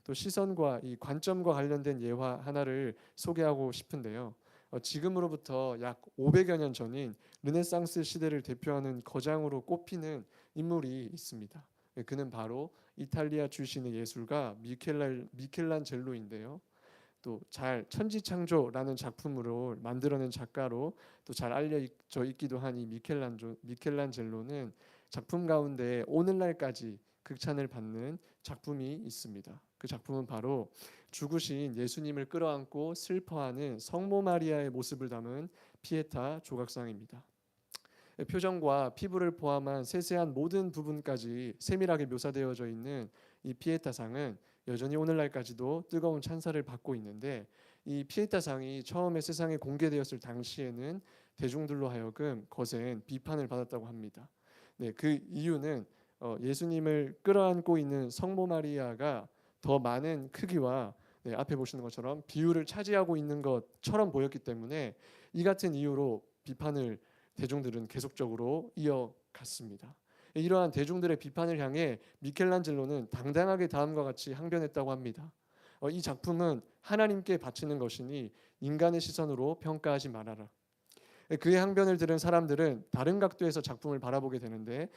또 시선과 이 관점과 관련된 예화 하나를 소개하고 싶은데요. 지금으로부터 약 500여 년 전인 르네상스 시대를 대표하는 거장으로 꼽히는 인물이 있습니다. 그는 바로 이탈리아 출신의 예술가 미켈란젤로인데요. 또 잘 천지창조라는 작품으로 만들어낸 작가로 또 잘 알려져 있기도 한 이 미켈란젤로는 작품 가운데 오늘날까지 극찬을 받는 작품이 있습니다. 그 작품은 바로 죽으신 예수님을 끌어안고 슬퍼하는 성모 마리아의 모습을 담은 피에타 조각상입니다. 표정과 피부를 포함한 세세한 모든 부분까지 세밀하게 묘사되어져 있는 이 피에타상은 여전히 오늘날까지도 뜨거운 찬사를 받고 있는데, 이 피에타상이 처음에 세상에 공개되었을 당시에는 대중들로 하여금 거센 비판을 받았다고 합니다. 네, 그 이유는 예수님을 끌어안고 있는 성모 마리아가 더 많은 크기와 앞에 보시는 것처럼 비율을 차지하고 있는 것처럼 보였기 때문에 이 같은 이유로 비판을 대중들은 계속적으로 이어갔습니다. 이러한 대중들의 비판을 향해 미켈란젤로는 당당하게 다음과 같이 항변했다고 합니다. 이 작품은 하나님께 바치는 것이니 인간의 시선으로 평가하지 말아라. 그의 항변을 들은 사람들은 다른 각도에서 작품을 바라보게 되는데,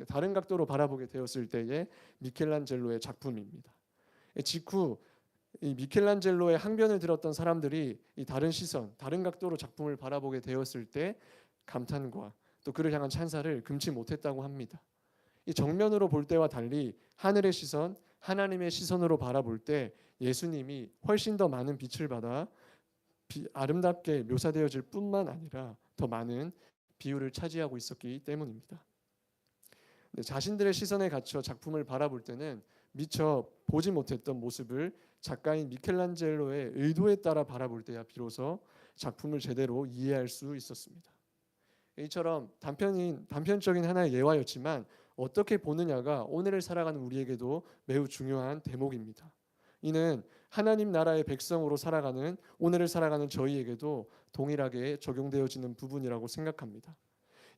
다른 각도로 바라보게 되었을 때의 미켈란젤로의 작품입니다. 직후 이 미켈란젤로의 항변을 들었던 사람들이 이 다른 시선, 다른 각도로 작품을 바라보게 되었을 때 감탄과 또 그를 향한 찬사를 금치 못했다고 합니다. 이 정면으로 볼 때와 달리 하늘의 시선, 하나님의 시선으로 바라볼 때 예수님이 훨씬 더 많은 빛을 받아 아름답게 묘사되어질 뿐만 아니라 더 많은 비율을 차지하고 있었기 때문입니다. 자신들의 시선에 갇혀 작품을 바라볼 때는 미처 보지 못했던 모습을 작가인 미켈란젤로의 의도에 따라 바라볼 때야 비로소 작품을 제대로 이해할 수 있었습니다. 이처럼 단편적인 하나의 예화였지만 어떻게 보느냐가 오늘을 살아가는 우리에게도 매우 중요한 대목입니다. 이는 하나님 나라의 백성으로 살아가는 오늘을 살아가는 저희에게도 동일하게 적용되어지는 부분이라고 생각합니다.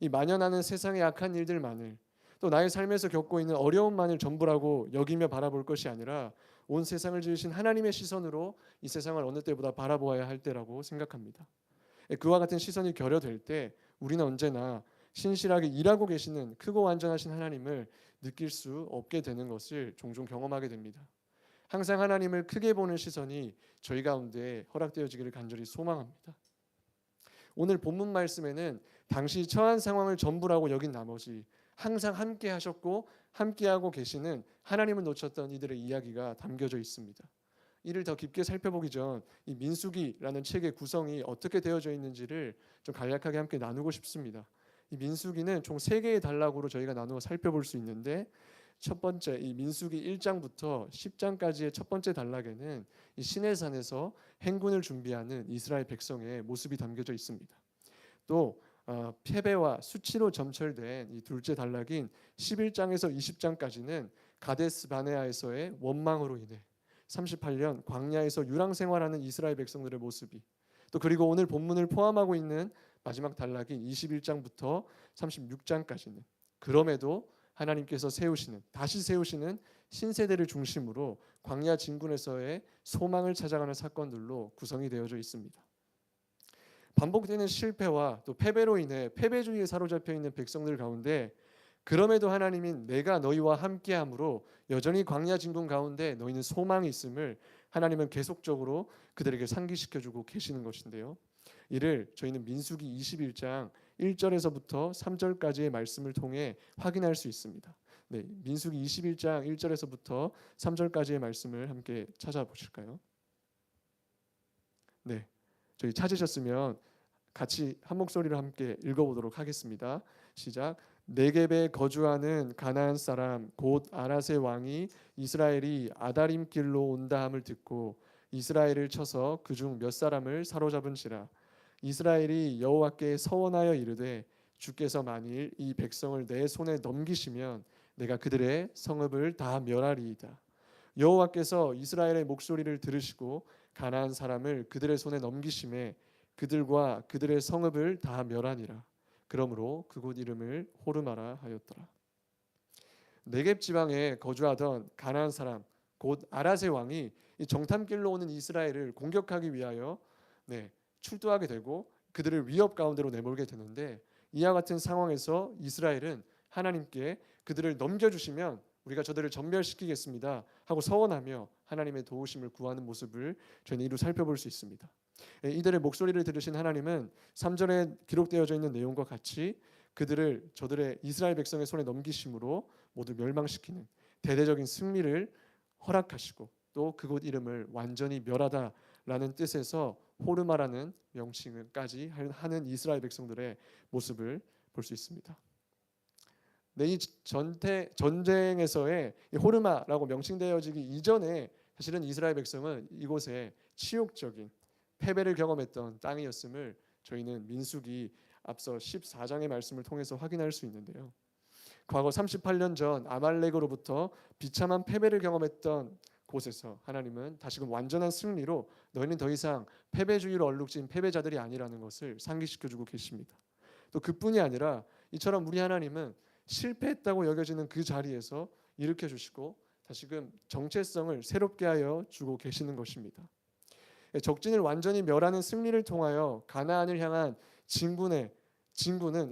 이 만연하는 세상의 악한 일들만을, 또 나의 삶에서 겪고 있는 어려움만을 전부라고 여기며 바라볼 것이 아니라 온 세상을 지으신 하나님의 시선으로 이 세상을 어느 때보다 바라보아야 할 때라고 생각합니다. 그와 같은 시선이 결여될 때 우리는 언제나 신실하게 일하고 계시는 크고 완전하신 하나님을 느낄 수 없게 되는 것을 종종 경험하게 됩니다. 항상 하나님을 크게 보는 시선이 저희 가운데 허락되어지기를 간절히 소망합니다. 오늘 본문 말씀에는 당시 처한 상황을 전부라고 여긴 나머지 항상 함께 하셨고 함께하고 계시는 하나님을 놓쳤던 이들의 이야기가 담겨져 있습니다. 이를 더 깊게 살펴보기 전 이 민수기라는 책의 구성이 어떻게 되어져 있는지를 좀 간략하게 함께 나누고 싶습니다. 이 민수기는 총 3개의 단락으로 저희가 나누어 살펴볼 수 있는데, 첫 번째 이 민수기 1장부터 10장까지의 첫 번째 단락에는 이 시내산에서 행군을 준비하는 이스라엘 백성의 모습이 담겨져 있습니다. 또 패배와 수치로 점철된 이 둘째 단락인 11장에서 20장까지는 가데스 바네아에서의 원망으로 인해 38년 광야에서 유랑 생활하는 이스라엘 백성들의 모습이, 또 그리고 오늘 본문을 포함하고 있는 마지막 단락인 21장부터 36장까지는 그럼에도 하나님께서 다시 세우시는 신세대를 중심으로 광야 진군에서의 소망을 찾아가는 사건들로 구성이 되어져 있습니다. 반복되는 실패와 또 패배로 인해 패배주의에 사로잡혀 있는 백성들 가운데 그럼에도 하나님인 내가 너희와 함께함으로 여전히 광야 진군 가운데 너희는 소망이 있음을 하나님은 계속적으로 그들에게 상기시켜주고 계시는 것인데요. 이를 저희는 민수기 21장 1절에서부터 3절까지의 말씀을 통해 확인할 수 있습니다. 네, 민수기 21장 1절에서부터 3절까지의 말씀을 함께 찾아보실까요? 네, 저희 찾으셨으면 같이 한 목소리로 함께 읽어보도록 하겠습니다. 시작. 네겝에 거주하는 가나안 사람 곧 아랏의 왕이 이스라엘이 아다림 길로 온다함을 듣고 이스라엘을 쳐서 그중 몇 사람을 사로잡은지라. 이스라엘이 여호와께 서원하여 이르되 주께서 만일 이 백성을 내 손에 넘기시면 내가 그들의 성읍을 다 멸하리이다. 여호와께서 이스라엘의 목소리를 들으시고 가나안 사람을 그들의 손에 넘기심에 그들과 그들의 성읍을 다 멸하니라. 그러므로 그곳 이름을 호르마라 하였더라. 네겝 지방에 거주하던 가나안 사람 곧 아랏의 왕이 이 정탐길로 오는 이스라엘을 공격하기 위하여 출두하게 되고 그들을 위협 가운데로 내몰게 되는데, 이와 같은 상황에서 이스라엘은 하나님께 그들을 넘겨주시면 우리가 저들을 전멸시키겠습니다 하고 서원하며 하나님의 도우심을 구하는 모습을 저희는 이루 살펴볼 수 있습니다. 이들의 목소리를 들으신 하나님은 3절에 기록되어져 있는 내용과 같이 그들을 저들의 이스라엘 백성의 손에 넘기심으로 모두 멸망시키는 대대적인 승리를 허락하시고 또 그곳 이름을 완전히 멸하다라는 뜻에서 호르마라는 명칭까지 하는 이스라엘 백성들의 모습을 볼 수 있습니다. 네, 이 전쟁에서의 호르마라고 명칭되어지기 이전에 사실은 이스라엘 백성은 이곳에 치욕적인 패배를 경험했던 땅이었음을 저희는 민수기 앞서 14장의 말씀을 통해서 확인할 수 있는데요. 과거 38년 전 아말렉으로부터 비참한 패배를 경험했던 곳에서 하나님은 다시금 완전한 승리로 너희는 더 이상 패배주의로 얼룩진 패배자들이 아니라는 것을 상기시켜주고 계십니다. 또 그뿐이 아니라 이처럼 우리 하나님은 실패했다고 여겨지는 그 자리에서 일으켜주시고 다시금 정체성을 새롭게 하여 주고 계시는 것입니다. 적진을 완전히 멸하는 승리를 통하여 가나안을 향한 진군은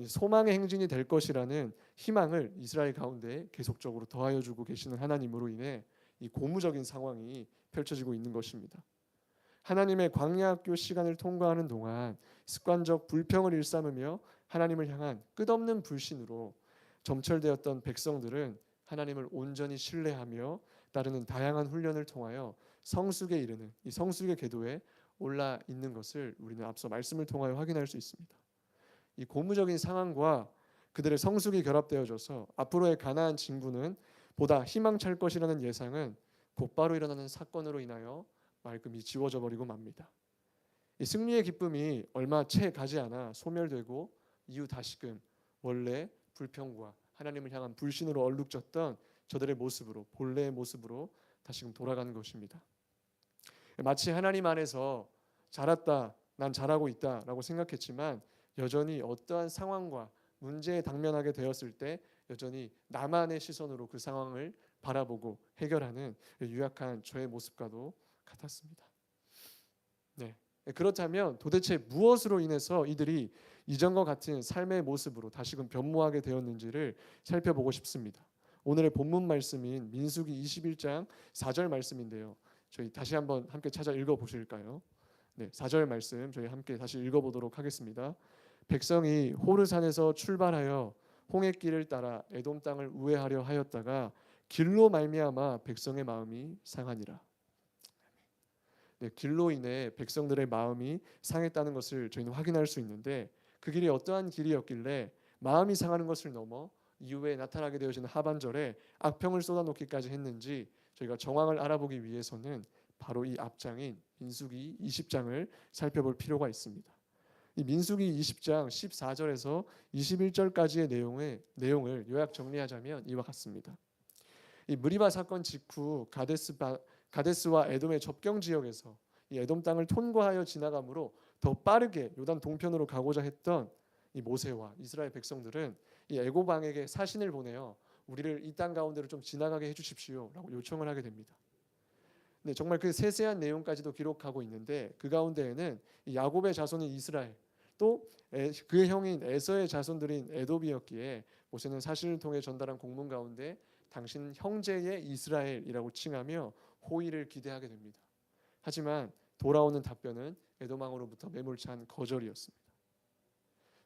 소망의 행진이 될 것이라는 희망을 이스라엘 가운데 계속적으로 더하여 주고 계시는 하나님으로 인해 이 고무적인 상황이 펼쳐지고 있는 것입니다. 하나님의 광야학교 시간을 통과하는 동안 습관적 불평을 일삼으며 하나님을 향한 끝없는 불신으로 점철되었던 백성들은 하나님을 온전히 신뢰하며 따르는 다양한 훈련을 통하여 성숙에 이르는 이 성숙의 궤도에 올라 있는 것을 우리는 앞서 말씀을 통하여 확인할 수 있습니다. 이 고무적인 상황과 그들의 성숙이 결합되어져서 앞으로의 가나안 진군은 보다 희망찰 것이라는 예상은 곧바로 일어나는 사건으로 인하여 말끔히 지워져 버리고 맙니다. 이 승리의 기쁨이 얼마 채 가지 않아 소멸되고 이후 다시금 원래 불평과 하나님을 향한 불신으로 얼룩졌던 저들의 모습으로 본래의 모습으로 다시금 돌아가는 것입니다. 마치 하나님 안에서 잘했다, 난 잘하고 있다라고 생각했지만 여전히 어떠한 상황과 문제에 당면하게 되었을 때 여전히 나만의 시선으로 그 상황을 바라보고 해결하는 유약한 저의 모습과도 같았습니다. 네, 그렇다면 도대체 무엇으로 인해서 이들이 이전과 같은 삶의 모습으로 다시금 변모하게 되었는지를 살펴보고 싶습니다. 오늘의 본문 말씀인 민수기 21장 4절 말씀인데요. 저희 다시 한번 함께 찾아 읽어보실까요? 네, 4절 말씀 저희 함께 다시 읽어보도록 하겠습니다. 백성이 호르산에서 출발하여 홍해길을 따라 에돔 땅을 우회하려 하였다가 길로 말미암아 백성의 마음이 상하니라. 네, 길로 인해 백성들의 마음이 상했다는 것을 저희는 확인할 수 있는데 그 길이 어떠한 길이었길래 마음이 상하는 것을 넘어 이후에 나타나게 되어지는 하반절에 악평을 쏟아놓기까지 했는지 저희가 정황을 알아보기 위해서는 바로 이 앞장인 민수기 20장을 살펴볼 필요가 있습니다. 이 민수기 20장 14절에서 21절까지의 내용을 요약 정리하자면 이와 같습니다. 이 무리바 사건 직후 가데스와 에돔의 접경 지역에서 이 에돔 땅을 통과하여 지나감으로 더 빠르게 요단 동편으로 가고자 했던 이 모세와 이스라엘 백성들은 이 애굽 왕에게 사신을 보내어 우리를 이 땅 가운데로 좀 지나가게 해주십시오라고 요청을 하게 됩니다. 네, 정말 그 세세한 내용까지도 기록하고 있는데 그 가운데에는 이 야곱의 자손인 이스라엘 또 그의 형인 에서의 자손들인 에돔이었기에 모세는 사실을 통해 전달한 공문 가운데 당신 형제의 이스라엘이라고 칭하며 호의를 기대하게 됩니다. 하지만 돌아오는 답변은 에돔왕으로부터 매몰찬 거절이었습니다.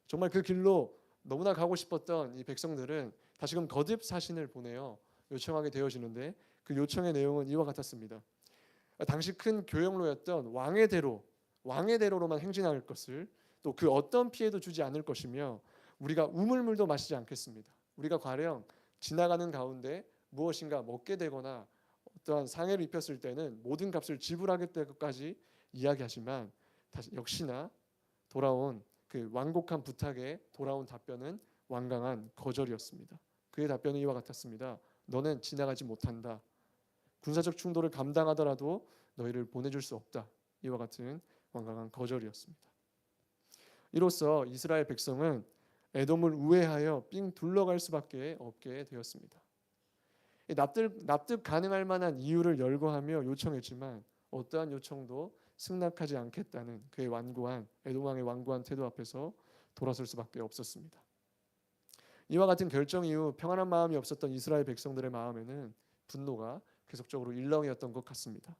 정말 그 길로 너무나 가고 싶었던 이 백성들은 다시금 거듭 사신을 보내어 요청하게 되어지는데 그 요청의 내용은 이와 같았습니다. 당시 큰 교역로였던 왕의 대로로만 행진할 것을 또 그 어떤 피해도 주지 않을 것이며 우리가 우물물도 마시지 않겠습니다. 우리가 가령 지나가는 가운데 무엇인가 먹게 되거나 어떠한 상해를 입혔을 때는 모든 값을 지불하겠다고까지 이야기하지만 다시 역시나 돌아온 그 완곡한 부탁에 돌아온 답변은 완강한 거절이었습니다. 그의 답변은 이와 같았습니다. 너는 지나가지 못한다. 군사적 충돌을 감당하더라도 너희를 보내줄 수 없다. 이와 같은 완강한 거절이었습니다. 이로써 이스라엘 백성은 에돔을 우회하여 삥 둘러갈 수밖에 없게 되었습니다. 납득 가능할 만한 이유를 열거하며 요청했지만 어떠한 요청도 승낙하지 않겠다는 그의 완고한 에돔 왕의 완고한 태도 앞에서 돌아설 수밖에 없었습니다. 이와 같은 결정 이후 평안한 마음이 없었던 이스라엘 백성들의 마음에는 분노가 계속적으로 일렁이었던 것 같습니다.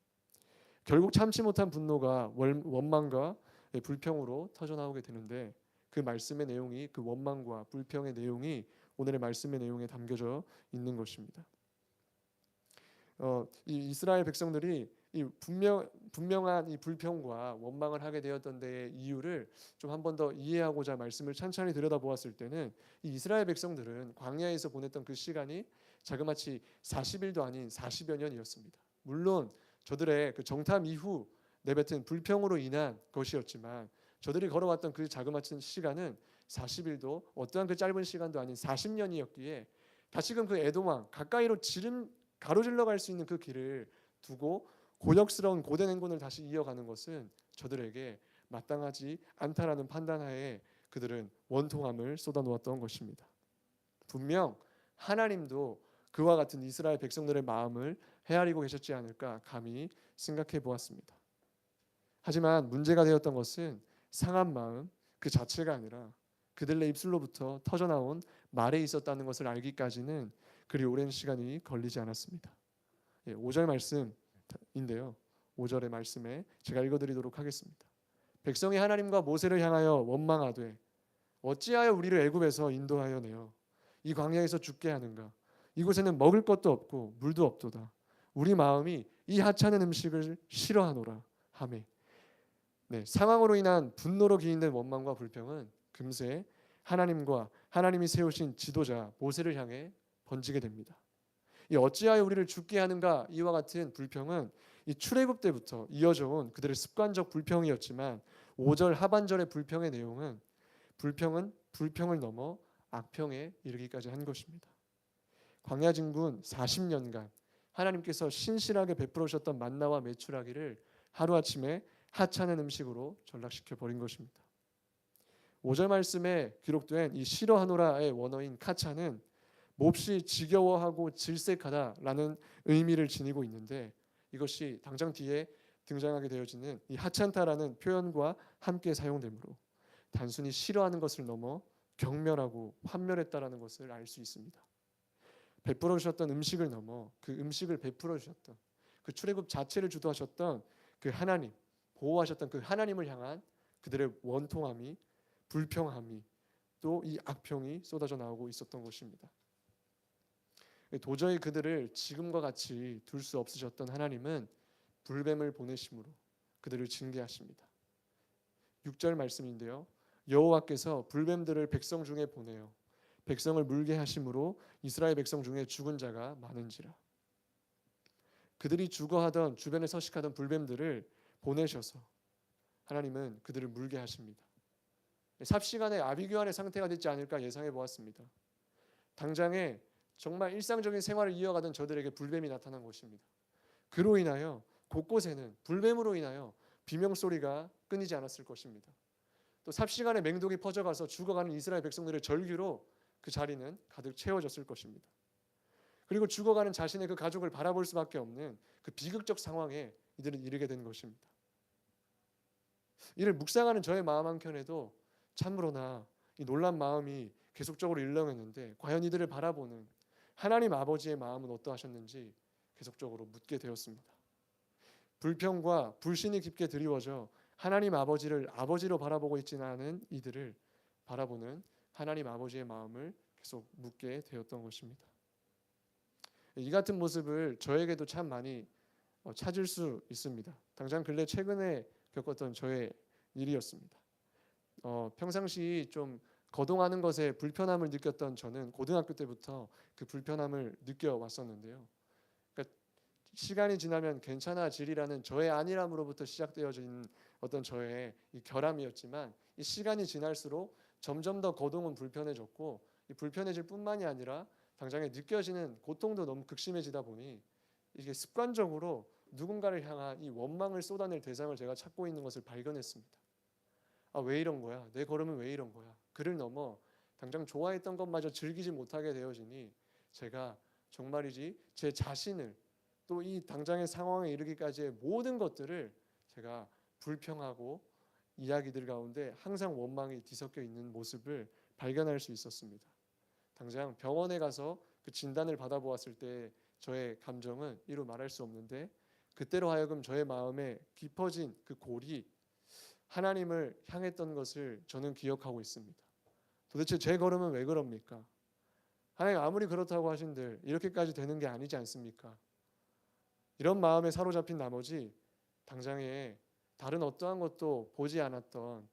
결국 참지 못한 분노가 원망과 불평으로 터져나오게 되는데 그 말씀의 내용이 그 원망과 불평의 내용이 오늘의 말씀의 내용에 담겨져 있는 것입니다. 이 이스라엘 백성들이 이 분명한 이 불평과 원망을 하게 되었던 데의 이유를 좀 한 번 더 이해하고자 말씀을 찬찬히 들여다보았을 때는 이 이스라엘 백성들은 광야에서 보냈던 그 시간이 자그마치 40일도 아닌 40여 년이었습니다. 물론 저들의 그 정탐 이후 내뱉은 불평으로 인한 것이었지만 저들이 걸어왔던 그 자그마친 시간은 40일도 어떠한 그 짧은 시간도 아닌 40년이었기에 다시금 그 에돔 왕 가까이로 가로질러 갈 수 있는 그 길을 두고 고역스러운 고된 행군을 다시 이어가는 것은 저들에게 마땅하지 않다라는 판단하에 그들은 원통함을 쏟아놓았던 것입니다. 분명 하나님도 그와 같은 이스라엘 백성들의 마음을 헤아리고 계셨지 않을까 감히 생각해 보았습니다. 하지만 문제가 되었던 것은 상한 마음 그 자체가 아니라 그들의 입술로부터 터져나온 말에 있었다는 것을 알기까지는 그리 오랜 시간이 걸리지 않았습니다. 5절 말씀인데요. 5절의 말씀에 제가 읽어드리도록 하겠습니다. 백성이 하나님과 모세를 향하여 원망하되 어찌하여 우리를 애굽에서 인도하여 내어 이 광야에서 죽게 하는가? 이곳에는 먹을 것도 없고 물도 없도다. 우리 마음이 이 하찮은 음식을 싫어하노라 하매. 상황으로 인한 분노로 기인된 원망과 불평은 금세 하나님과 하나님이 세우신 지도자 모세를 향해 번지게 됩니다. 이 어찌하여 우리를 죽게 하는가 이와 같은 불평은 이 출애굽 때부터 이어져 온 그들의 습관적 불평이었지만 5절 하반절의 불평의 내용은 불평을 넘어 악평에 이르기까지 한 것입니다. 광야 진군 40년간 하나님께서 신실하게 베풀어 주셨던 만나와 메추라기를 하루아침에 하찮은 음식으로 전락시켜 버린 것입니다. 5절 말씀에 기록된 이 싫어하노라의 원어인 카차는 몹시 지겨워하고 질색하다라는 의미를 지니고 있는데 이것이 당장 뒤에 등장하게 되어지는 이 하찮다라는 표현과 함께 사용되므로 단순히 싫어하는 것을 넘어 경멸하고 환멸했다라는 것을 알 수 있습니다. 베풀어 주셨던 음식을 넘어 그 음식을 베풀어 주셨던 그 출애굽 자체를 주도하셨던 그 하나님, 보호하셨던 그 하나님을 향한 그들의 원통함이 불평함이 또 이 악평이 쏟아져 나오고 있었던 것입니다. 도저히 그들을 지금과 같이 둘 수 없으셨던 하나님은 불뱀을 보내심으로 그들을 징계하십니다. 6절 말씀인데요. 여호와께서 불뱀들을 백성 중에 보내어 백성을 물게 하심으로 이스라엘 백성 중에 죽은 자가 많은지라. 그들이 죽어하던 주변에 서식하던 불뱀들을 보내셔서 하나님은 그들을 물게 하십니다. 삽시간에 아비규환의 상태가 되지 않을까 예상해 보았습니다. 당장에 정말 일상적인 생활을 이어가던 저들에게 불뱀이 나타난 것입니다. 그로 인하여 곳곳에는 불뱀으로 인하여 비명소리가 끊이지 않았을 것입니다. 또 삽시간에 맹독이 퍼져가서 죽어가는 이스라엘 백성들의 절규로 그 자리는 가득 채워졌을 것입니다. 그리고 죽어가는 자신의 그 가족을 바라볼 수밖에 없는 그 비극적 상황에 이들은 이르게 된 것입니다. 이를 묵상하는 저의 마음 한켠에도 참으로나 이 놀란 마음이 계속적으로 일렁였는데 과연 이들을 바라보는 하나님 아버지의 마음은 어떠하셨는지 계속적으로 묻게 되었습니다. 불평과 불신이 깊게 드리워져 하나님 아버지를 아버지로 바라보고 있지는 않은 이들을 바라보는 하나님 아버지의 마음을 계속 묻게 되었던 것입니다. 이 같은 모습을 저에게도 참 많이 찾을 수 있습니다. 당장 근래 최근에 겪었던 저의 일이었습니다. 평상시 좀 거동하는 것에 불편함을 느꼈던 저는 고등학교 때부터 그 불편함을 느껴왔었는데요. 그러니까 시간이 지나면 괜찮아지리라는 저의 안일함으로부터 시작되어진 어떤 저의 이 결함이었지만 이 시간이 지날수록 점점 더 거동은 불편해졌고 이 불편해질 뿐만이 아니라 당장에 느껴지는 고통도 너무 극심해지다 보니 이게 습관적으로 누군가를 향한 이 원망을 쏟아낼 대상을 제가 찾고 있는 것을 발견했습니다. 아, 왜 이런 거야? 내 걸음은 왜 이런 거야? 그를 넘어 당장 좋아했던 것마저 즐기지 못하게 되어지니 제가 정말이지 제 자신을 또 이 당장의 상황에 이르기까지의 모든 것들을 제가 불평하고 이야기들 가운데 항상 원망이 뒤섞여 있는 모습을 발견할 수 있었습니다. 당장 병원에 가서 그 진단을 받아보았을 때 저의 감정은 이루 말할 수 없는데 그때로 하여금 저의 마음에 깊어진 그 골이 하나님을 향했던 것을 저는 기억하고 있습니다. 도대체 제 걸음은 왜 그럽니까? 하나님 아무리 그렇다고 하신들 이렇게까지 되는 게 아니지 않습니까? 이런 마음에 사로잡힌 나머지 당장에 다른 어떠한 것도 보지 않았던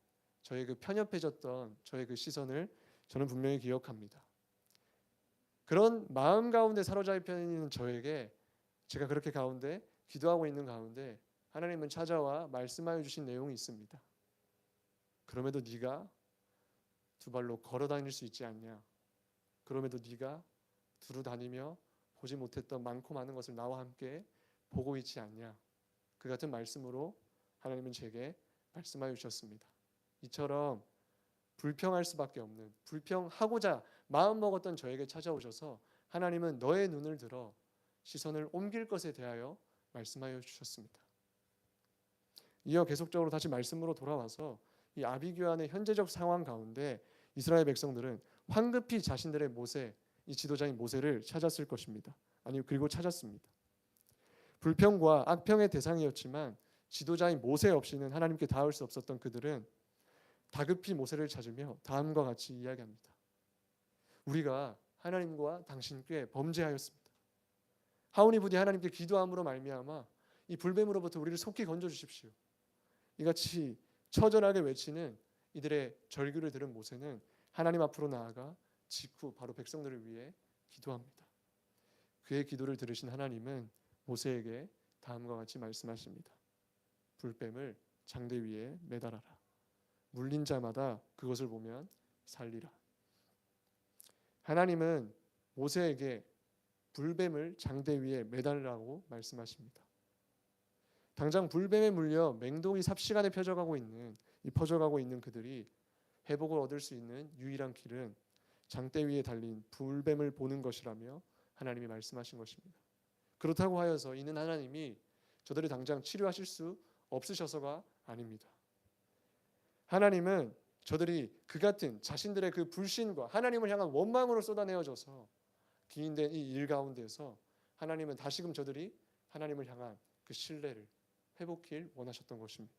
저의 그 편협해졌던 저의 그 시선을 저는 분명히 기억합니다. 그런 마음 가운데 사로잡혀 있는 저에게 제가 그렇게 가운데 기도하고 있는 가운데 하나님은 찾아와 말씀하여 주신 내용이 있습니다. 그럼에도 네가 두 발로 걸어 다닐 수 있지 않냐? 그럼에도 네가 두루 다니며 보지 못했던 많고 많은 것을 나와 함께 보고 있지 않냐? 그 같은 말씀으로 하나님은 제게 말씀하여 주셨습니다. 이처럼 불평할 수밖에 없는 불평하고자 마음 먹었던 저에게 찾아오셔서 하나님은 너의 눈을 들어 시선을 옮길 것에 대하여 말씀하여 주셨습니다. 이어 계속적으로 다시 말씀으로 돌아와서 이 아비규환의 현재적 상황 가운데 이스라엘 백성들은 황급히 자신들의 모세, 이 지도자인 모세를 찾았을 것입니다. 그리고 찾았습니다. 불평과 악평의 대상이었지만 지도자인 모세 없이는 하나님께 닿을 수 없었던 그들은 다급히 모세를 찾으며 다음과 같이 이야기합니다. 우리가 하나님과 당신께 범죄하였습니다. 하오니 부디 하나님께 기도함으로 말미암아 이 불뱀으로부터 우리를 속히 건져 주십시오. 이같이 처절하게 외치는 이들의 절규를 들은 모세는 하나님 앞으로 나아가 직후 바로 백성들을 위해 기도합니다. 그의 기도를 들으신 하나님은 모세에게 다음과 같이 말씀하십니다. 불뱀을 장대 위에 매달아라. 물린 자마다 그것을 보면 살리라. 하나님은 모세에게 불뱀을 장대 위에 매달으라고 말씀하십니다. 당장 불뱀에 물려 맹독이 삽시간에 퍼져가고 있는 그들이 회복을 얻을 수 있는 유일한 길은 장대 위에 달린 불뱀을 보는 것이라며 하나님이 말씀하신 것입니다. 그렇다고 하여서 이는 하나님이 저들을 당장 치료하실 수 없으셔서가 아닙니다. 하나님은 저들이 그 같은 자신들의 그 불신과 하나님을 향한 원망으로 쏟아내어져서 기인된 이 일 가운데서 하나님은 다시금 저들이 하나님을 향한 그 신뢰를 회복길 원하셨던 것입니다.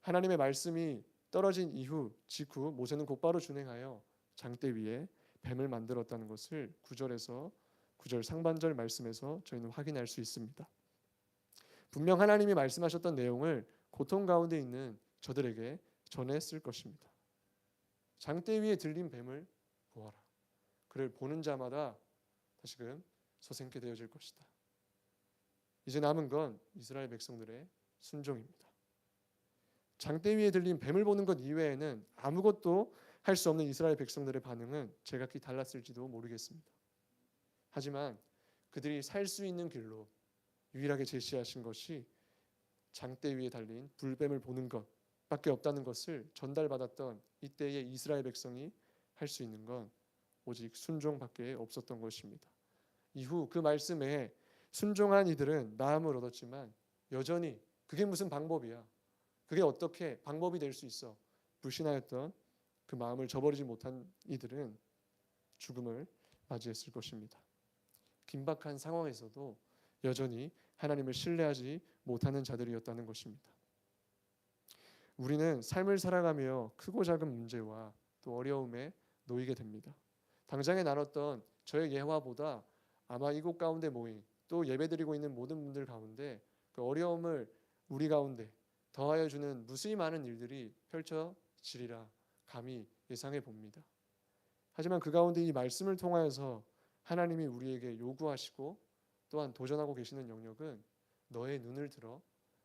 하나님의 말씀이 떨어진 직후 모세는 곧바로 준행하여 장대 위에 뱀을 만들었다는 것을 9절 상반절 말씀에서 저희는 확인할 수 있습니다. 분명 하나님이 말씀하셨던 내용을 고통 가운데 있는 저들에게 전했을 것입니다. 장대 위에 들린 뱀을 보아라. 그를 보는 자마다 다시금 소생케 되어질 것이다. 이제 남은 건 이스라엘 백성들의 순종입니다. 장대 위에 들린 뱀을 보는 것 이외에는 아무것도 할 수 없는 이스라엘 백성들의 반응은 제각기 달랐을지도 모르겠습니다. 하지만 그들이 살 수 있는 길로 유일하게 제시하신 것이 장대 위에 달린 불뱀을 보는 것밖에 없다는 것을 전달받았던 이때의 이스라엘 백성이 할 수 있는 건 오직 순종밖에 없었던 것입니다. 이후 그 말씀에 순종한 이들은 나음을 얻었지만 여전히 그게 무슨 방법이야? 그게 어떻게 방법이 될 수 있어? 불신하였던 그 마음을 저버리지 못한 이들은 죽음을 맞이했을 것입니다. 긴박한 상황에서도 여전히 하나님을 신뢰하지 못하는 자들이었다는 것입니다. 우리는 삶을 살아가며 크고 작은 문제와 또 어려움에 놓이게 됩니다. 당장에 나눴던 저의 예화보다 아마 이곳 가운데 모인 또 예배드리고 있는 모든 분들 가운데 그 어려움을 우리 가운데 더하여 주는 무수히 많은 일들이 펼쳐지리라 감히 예상해 봅니다. 하지만 그 가운데 이 말씀을 통하여서 하나님이 우리에게 요구하시고 또한 도전하고 계시는 영역은 너의 눈을 들어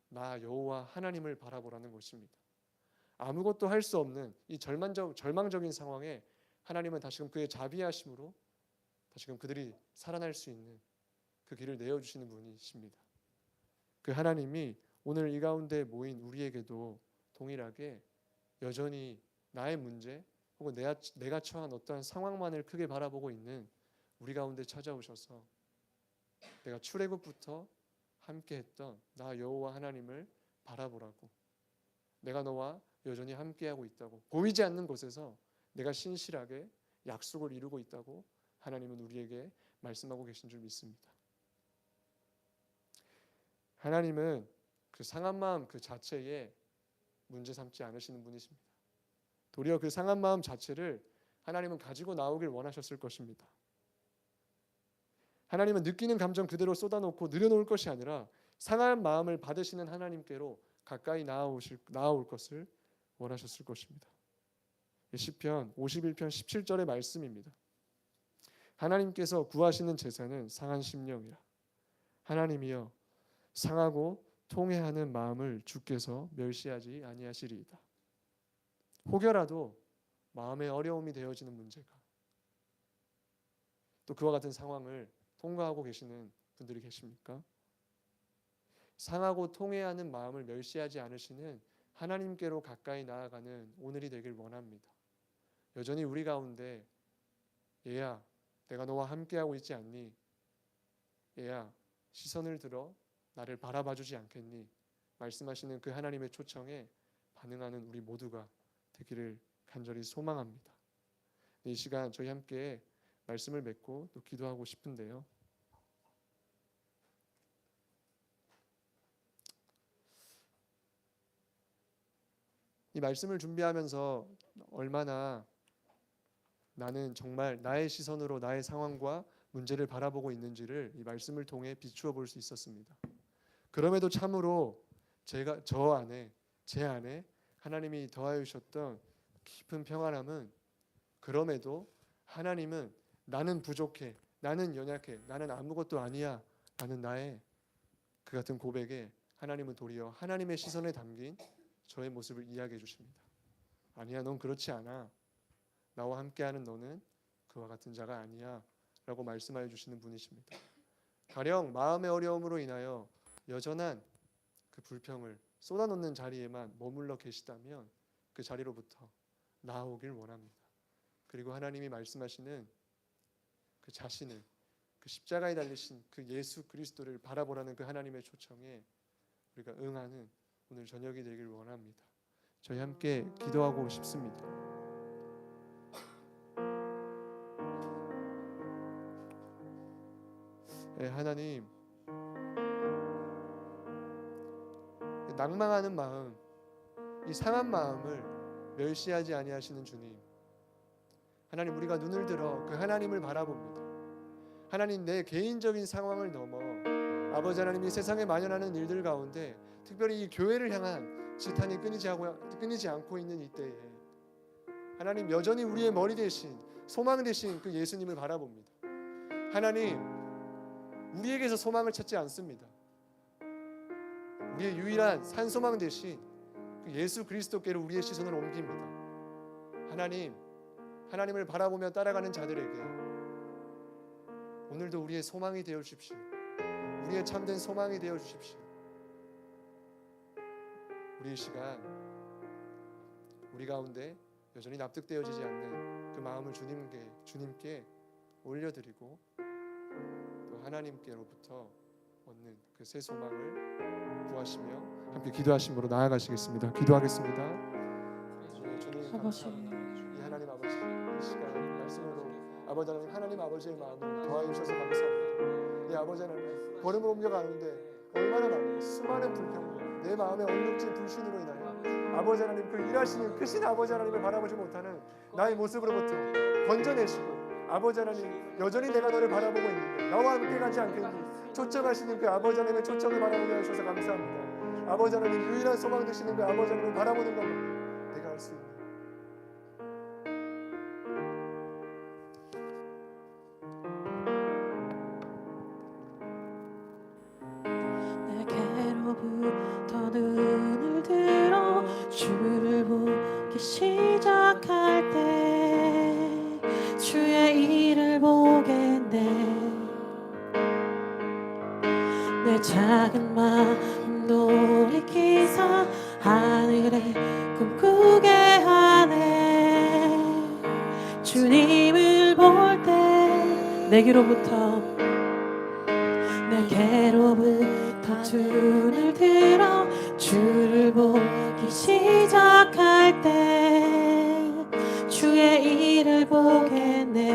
나 여호와 하나님을 바라보라는 것입니다. 아무것도 할 수 없는 이 절망적인 상황에 하나님은 다시금 그의 자비하심으로 다시금 그들이 살아날 수 있는 그 길을 내어주시는 분이십니다. 그 하나님이 오늘 이 가운데 모인 우리에게도 동일하게 여전히 나의 문제 혹은 내가 처한 어떠한 상황만을 크게 바라보고 있는 우리 가운데 찾아오셔서 내가 출애굽부터 함께했던 나 여호와 하나님을 바라보라고, 내가 너와 여전히 함께하고 있다고, 보이지 않는 곳에서 내가 신실하게 약속을 이루고 있다고 하나님은 우리에게 말씀하고 계신 줄 믿습니다. 하나님은 그 상한 마음 그 자체에 문제 삼지 않으시는 분이십니다. 도리어 그 상한 마음 자체를 하나님은 가지고 나오길 원하셨을 것입니다. 하나님은 느끼는 감정 그대로 쏟아놓고 늘여놓을 것이 아니라 상한 마음을 받으시는 하나님께로 가까이 나아올 것을 원하셨을 것입니다. 시편 51편 17절의 말씀입니다. 하나님께서 구하시는 제사는 상한 심령이라. 하나님이여 상하고 통회하는 마음을 주께서 멸시하지 아니하시리이다. 혹여라도 마음에 어려움이 되어지는 문제가 또 그와 같은 상황을 통과하고 계시는 분들이 계십니까? 상하고 통회하는 마음을 멸시하지 않으시는 하나님께로 가까이 나아가는 오늘이 되길 원합니다. 여전히 우리 가운데 얘야 내가 너와 함께하고 있지 않니? 얘야 시선을 들어 나를 바라봐주지 않겠니? 말씀하시는 그 하나님의 초청에 반응하는 우리 모두가 되기를 간절히 소망합니다. 이 시간 저희 함께 말씀을 맺고 또 기도하고 싶은데요. 이 말씀을 준비하면서 얼마나 나는 정말 나의 시선으로 나의 상황과 문제를 바라보고 있는지를 이 말씀을 통해 비추어 볼 수 있었습니다. 그럼에도 참으로 제 안에 하나님이 더하여 주셨던 깊은 평안함은, 그럼에도 하나님은 나는 부족해, 나는 연약해, 나는 아무것도 아니야 라는 나의 그 같은 고백에 하나님은 도리어 하나님의 시선에 담긴 저의 모습을 이야기해 주십니다. 아니야, 넌 그렇지 않아. 나와 함께하는 너는 그와 같은 자가 아니야 라고 말씀하여 주시는 분이십니다. 가령 마음의 어려움으로 인하여 여전한 그 불평을 쏟아놓는 자리에만 머물러 계시다면 그 자리로부터 나아오길 원합니다. 그리고 하나님이 말씀하시는 그 자신을, 그 십자가에 달리신 그 예수 그리스도를 바라보라는 그 하나님의 초청에 우리가 응하는 오늘 저녁이 되길 원합니다. 저희 함께 기도하고 싶습니다. 하나님, 낭망하는 마음, 이 상한 마음을 멸시하지 아니하시는 주님, 하나님, 우리가 눈을 들어 그 하나님을 바라봅니다. 하나님, 내 개인적인 상황을 넘어 아버지 하나님, 이 세상에 만연하는 일들 가운데 특별히 이 교회를 향한 지탄이 끊이지 않고 있는 이때에 하나님, 여전히 우리의 머리 대신 소망 대신 그 예수님을 바라봅니다. 하나님, 우리에게서 소망을 찾지 않습니다. 우리의 유일한 산소망 대신 그 예수 그리스도께로 우리의 시선을 옮깁니다. 하나님, 하나님을 바라보며 따라가는 자들에게 오늘도 우리의 소망이 되어 주십시오. 우리의 참된 소망이 되어 주십시오. 우리 이 시간 우리 가운데 여전히 납득되어지지 않는 그 마음을 주님께 올려드리고 하나님께로부터 얻는 그 새 소망을 구하시며 함께 기도하심으로 나아가시겠습니다. 기도하겠습니다. 주님 감사합니다. 이 하나님 아버지 이 시간 말씀으로 아버지 하나님 아버지의 마음을 더하여 주셔서 감사합니다. 이 아버지 하나님 걸음을 옮겨가는데 얼마나 많은 수많은 불평 내 마음의 얼룩진 불신으로 인하여 아버지 하나님 그 일하시는 크신 아버지 하나님을 바라보지 못하는 나의 모습으로부터 건져내시고 아버지 하나님 여전히 내가 너를 바라보고 있는데 나와 함께 가지 않겠니 초청하시는 그 아버지 하나님의 초청을 바라보게 하셔서 감사합니다. 아버지 하나님 유일한 소망 되시는 그 아버지 하나님을 바라보는 것만 내가 할 수 있는 내게로부터 눈을 들어 주를 보기 시작할 때 주의 일을 보겠네. 내 작은 마음 돌이키사 하늘에 꿈꾸게 하네. 주님을 볼 때 내게로부터 두 눈을 들어 주를 보기 시작할 때 주의 일을 보겠네.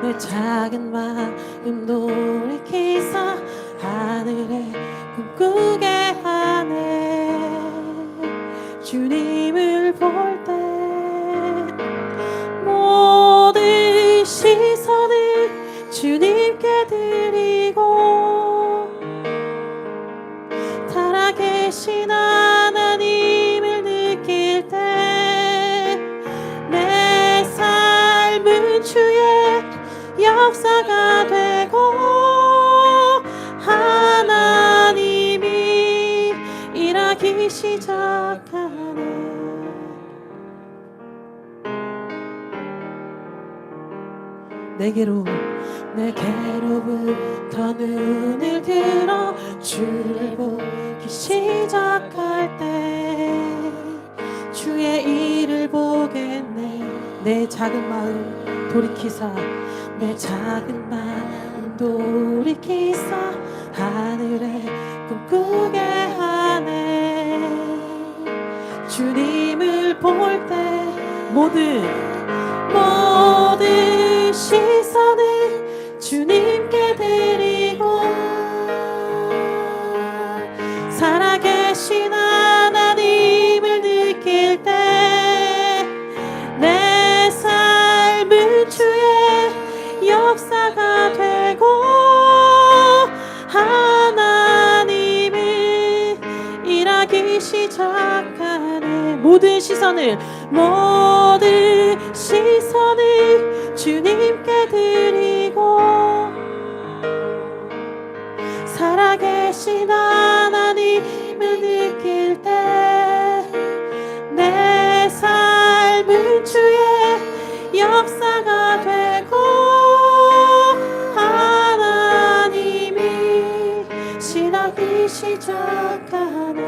내 작은 마음 돌이키사 하늘에 꿈꾸게 하네. 주님을 볼 때 모든 시선을 주님께 드리고 살아계신 하나님을 느낄 때 내 삶은 주의 역사가 되고 하나님이 일하기 시작하네. 내게로부터 눈을 들어 주를 보기 시작할 때 주의 일을 보겠네. 내 작은 마음 돌이키사 내 작은 마음 돌이키사 하늘에 꿈꾸게 하네. 주님을 볼 때 모든 시선을 주님께 드리고 살아계신 하나님을 느낄 때 내 삶은 주의 역사가 되고 하나님이 일하기 시작하네. 모든 시선을 주님께 드리고 살아계신 하나님을 느낄 때 내 삶은 주의 역사가 되고 하나님이 일하기 시작하네.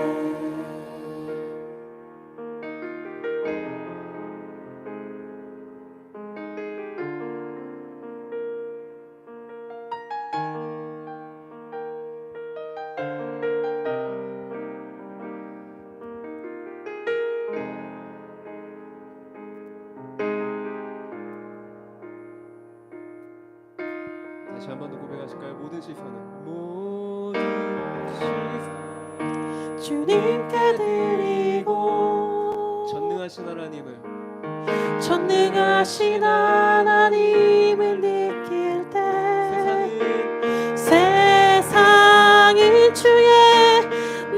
다시 한 번 더 고백하실까요? 모든 시선 주님께 드리고 전능하신 하나님을 느낄 때 세상은 주의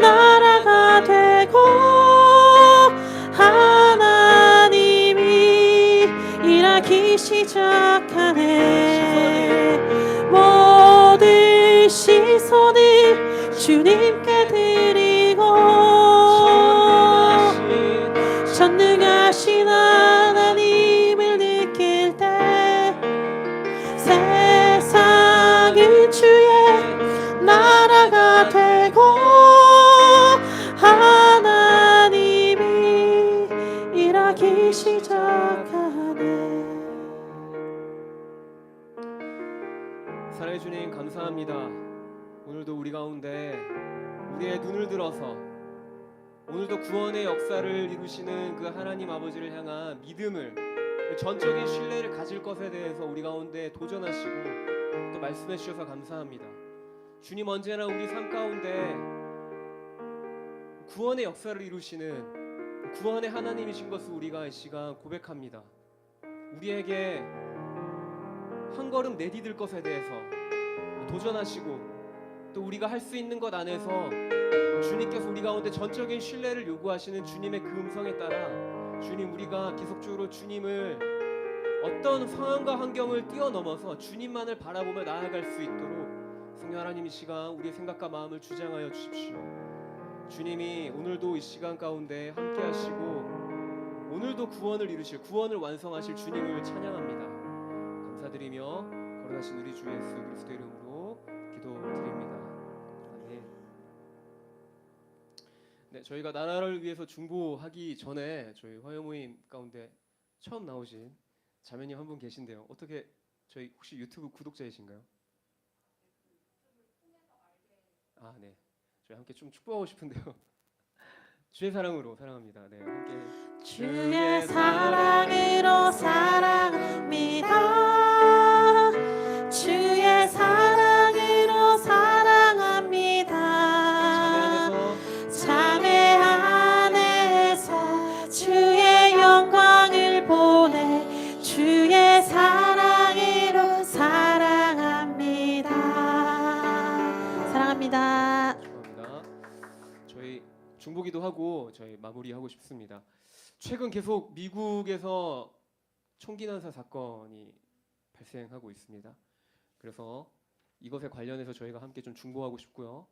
나라가 되고 하나님이 일하기 시작하네. 모든 시선을 주님께 드리고 전능하신 하나님을 느낄 때 세상은 주의 나라가 되고 하나님이 일하기 시작하네. 오늘도 우리 가운데 우리의 눈을 들어서 오늘도 구원의 역사를 이루시는 그 하나님 아버지를 향한 믿음을, 그 전적인 신뢰를 가질 것에 대해서 우리 가운데 도전하시고 또 말씀해 주셔서 감사합니다. 주님, 언제나 우리 삶 가운데 구원의 역사를 이루시는 구원의 하나님이신 것을 우리가 이 시간 고백합니다. 우리에게 한 걸음 내디딜 것에 대해서 도전하시고 또 우리가 할 수 있는 것 안에서 주님께서 우리 가운데 전적인 신뢰를 요구하시는 주님의 그 음성에 따라 주님, 우리가 계속적으로 주님을 어떤 상황과 환경을 뛰어넘어서 주님만을 바라보며 나아갈 수 있도록 성령 하나님, 이 시간 우리의 생각과 마음을 주장하여 주십시오. 주님이 오늘도 이 시간 가운데 함께 하시고 오늘도 구원을 이루실, 구원을 완성하실 주님을 찬양합니다. 감사드리며 거룩하신 우리 주 예수 그리스도 이름으로 기도드립니다. 아멘. 네, 저희가 나라를 위해서 중보하기 전에 저희 화요 모임 가운데 처음 나오신 자매님 한 분 계신데요. 어떻게 저희 혹시 유튜브 구독자이신가요? 아, 네. 저희 함께 좀 축복하고 싶은데요. 주의 사랑으로 사랑합니다. 네, 함께. 주의 사랑으로 사랑합니다. 주의 사랑으로 사랑합니다. 자매 안에서 주의 영광을 보내 주의 사랑으로 사랑합니다. 사랑합니다. 감사합니다. 저희 중보기도 하고 저희 마무리하고 싶습니다. 최근 계속 미국에서 총기 난사 사건이 발생하고 있습니다. 그래서 이것에 관련해서 저희가 함께 좀 중보하고 싶고요.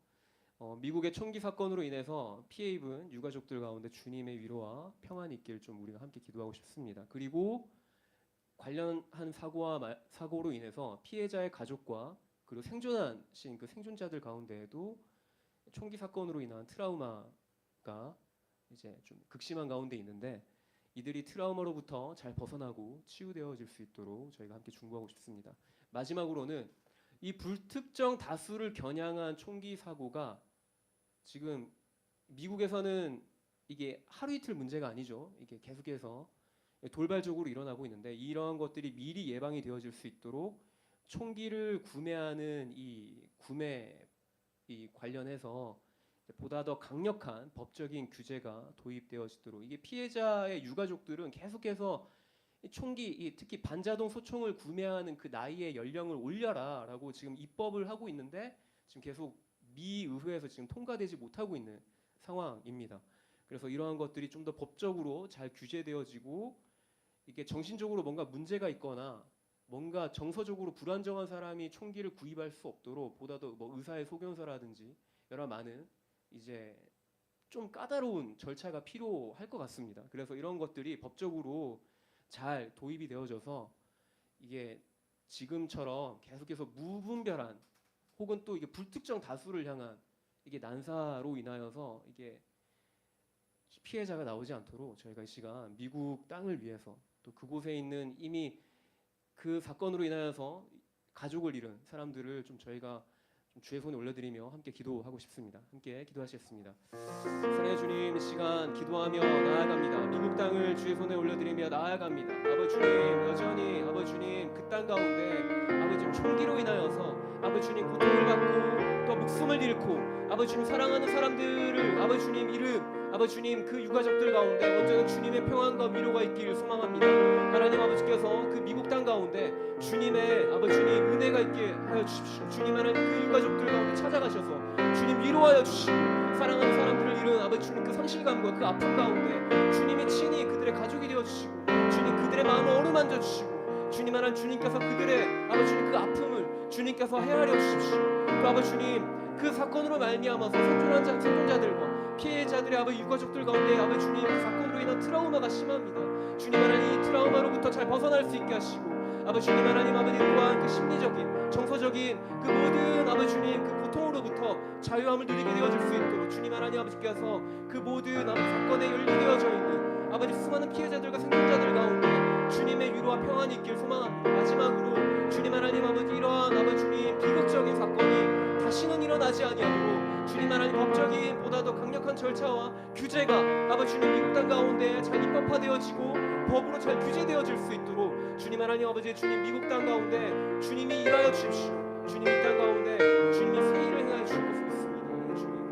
미국의 총기 사건으로 인해서 피해 입은 유가족들 가운데 주님의 위로와 평안이 있길 좀 우리가 함께 기도하고 싶습니다. 그리고 관련한 사고로 인해서 피해자의 가족과 그리고 생존하신 그 생존자들 가운데에도 총기 사건으로 인한 트라우마가 이제 좀 극심한 가운데 있는데 이들이 트라우마로부터 잘 벗어나고 치유되어질 수 있도록 저희가 함께 중보하고 싶습니다. 마지막으로는 이 불특정 다수를 겨냥한 총기 사고가 지금 미국에서는 이게 하루 이틀 문제가 아니죠. 이게 계속해서 돌발적으로 일어나고 있는데 이러한 것들이 미리 예방이 되어질 수 있도록 총기를 구매하는 이 구매 관련해서 보다 더 강력한 법적인 규제가 도입되어지도록, 이게 피해자의 유가족들은 계속해서 총기, 특히 반자동 소총을 구매하는 그 나이의 연령을 올려라라고 지금 입법을 하고 있는데 지금 계속 미 의회에서 지금 통과되지 못하고 있는 상황입니다. 그래서 이러한 것들이 좀 더 법적으로 잘 규제되어지고 이게 정신적으로 뭔가 문제가 있거나 뭔가 정서적으로 불안정한 사람이 총기를 구입할 수 없도록 보다 더 뭐 의사의 소견서라든지 여러 많은 이제 좀 까다로운 절차가 필요할 것 같습니다. 그래서 이런 것들이 법적으로 잘 도입이 되어져서 이게 지금처럼 계속해서 무분별한 혹은 또 이게 불특정 다수를 향한 이게 난사로 인하여서 이게 피해자가 나오지 않도록 저희가 이 시간 미국 땅을 위해서 또 그곳에 있는 이미 그 사건으로 인하여서 가족을 잃은 사람들을 좀 저희가 좀 주의 손에 올려드리며 함께 기도하고 싶습니다. 함께 기도하시겠습니다. 사랑의 주님, 이 시간 기도하며 나아갑니다. 미국 땅을 주의 손에 올려드리며 나아갑니다. 아버지 주님, 여전히 아버지 주님 그 땅 가운데 아버지 주님 총기로 인하여서 아버지 주님 고통을 받고 또 목숨을 잃고 아버지 주님 사랑하는 사람들을 아버지 주님 잃은 아버지 주님 그 유가족들 가운데 언제나 주님의 평안과 위로가 있기를 소망합니다. 하나님 아버지께서 그 미국 땅 가운데 주님의 아버지 주님 은혜가 있게 하여 주십시오. 주님 하나님 그 유가족들 가운데 찾아가셔서 주님 위로하여 주시고 사랑하는 사람들을 잃은 아버지 주님 그 상실감과 그 아픔 가운데 주님이 친히 그들의 가족이 되어 주시고 주님 그들의 마음을 어루만져 주시고 주님 하나님 주님께서 그들의 아버지 주님 그 아픔을 주님께서 헤아려 주십시오. 또 아버지 주님 그 사건으로 말미암아서 생존자들과 피해자들의 아버지 유가족들 가운데 아버지 주님 그 사건으로 인한 트라우마가 심합니다. 주님 하나님 이 트라우마로부터 잘 벗어날 수 있게 하시고 아버지 주님 하나님 아버지 또한 그 심리적인 정서적인 그 모든 아버지 주님 그 고통으로부터 자유함을 누리게 되어질 수 있도록 주님 하나님 아버지께서 그 모든 아버지 사건에 연루되어져 있는 아버지 수많은 피해자들과 생존자들 가운데 주님의 위로와 평안이 있길 소망합니다. 마지막으로 주님 하나님 아버지, 이러한 아버지 주님 비극적인 사건이 다시는 일어나지 아니하도록 주님 하나님 법적인 보다 더 강력한 절차와 규제가 아버지 주님 미국 땅 가운데 잘 입법화되어지고 법으로 잘 규제되어질 수 있도록 주님 하나님 아버지 주님 미국 땅 가운데 주님이 일하여 주십시오. 주님 이 땅 가운데 주님이 새 일을 행하여 주실 것을 믿습니다. 주님 감사드립니다.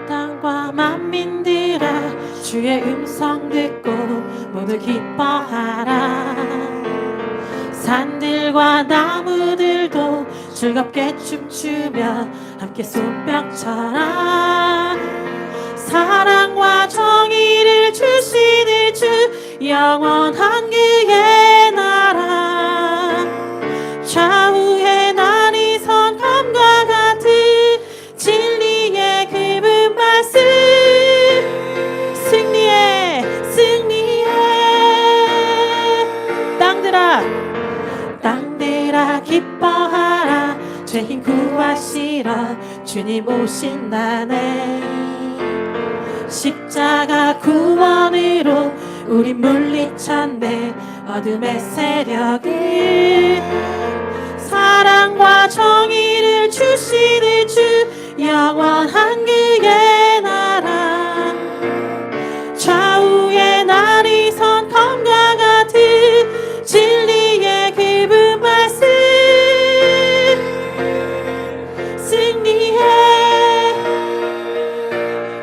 땅과 만민들아 주의 음성 듣고 모두 기뻐하라. 산들과 나무들도 즐겁게 춤추며 함께 손뼉쳐라. 사랑과 정의를 주시는 주, 영원한 그의 나라. 좌우에 날이 선 검과 같은 진리의 그분 말씀. 승리해 땅들아 기뻐하라. 죄인 구하시러 주님 오신다네. 십자가 구원으로 우리 물리쳤네 어둠의 세력을. 사랑과 정의를 주시는 주, 영원한 그의 나라. 좌우에 날이 선 검과 같은 진리의 그분 말씀. 승리해.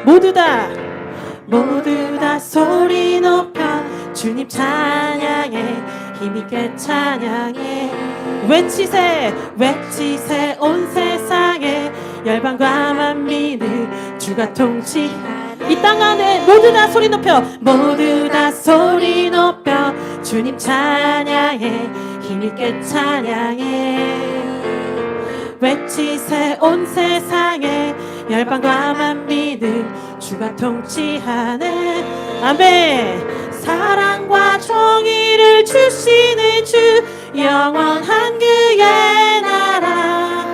모두 다 소리 높여 주님 찬양해. 힘있게 찬양해. 외치세 온 세상에 열방과 만민을 주가 통치하네. 이 땅 안에 모두 다 소리 높여 주님 찬양해. 힘있게 찬양해. 외치세 온 세상에 열방과 만민을 주가 통치하네. 아멘. 사랑과 정의를 주시는 주, 영원한 그의 나라.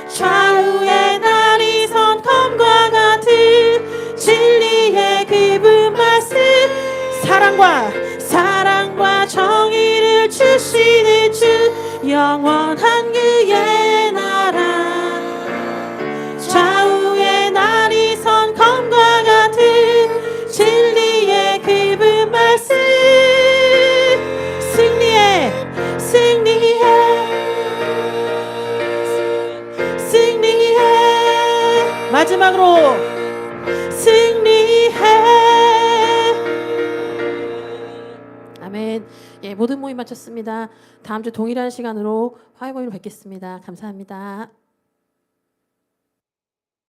좌우에 날이 선 검과 같은 진리의 그분 말씀. 사랑과 정의를 주시는 주, 영원한 그의 나라. 좌우에 날이 선 검과 같은 진리의 그분 말씀. 승리해. 마지막으로 승리해. 아멘. 예, 모든 모임 마쳤습니다. 다음 주 동일한 시간으로 화요일로 뵙겠습니다. 감사합니다.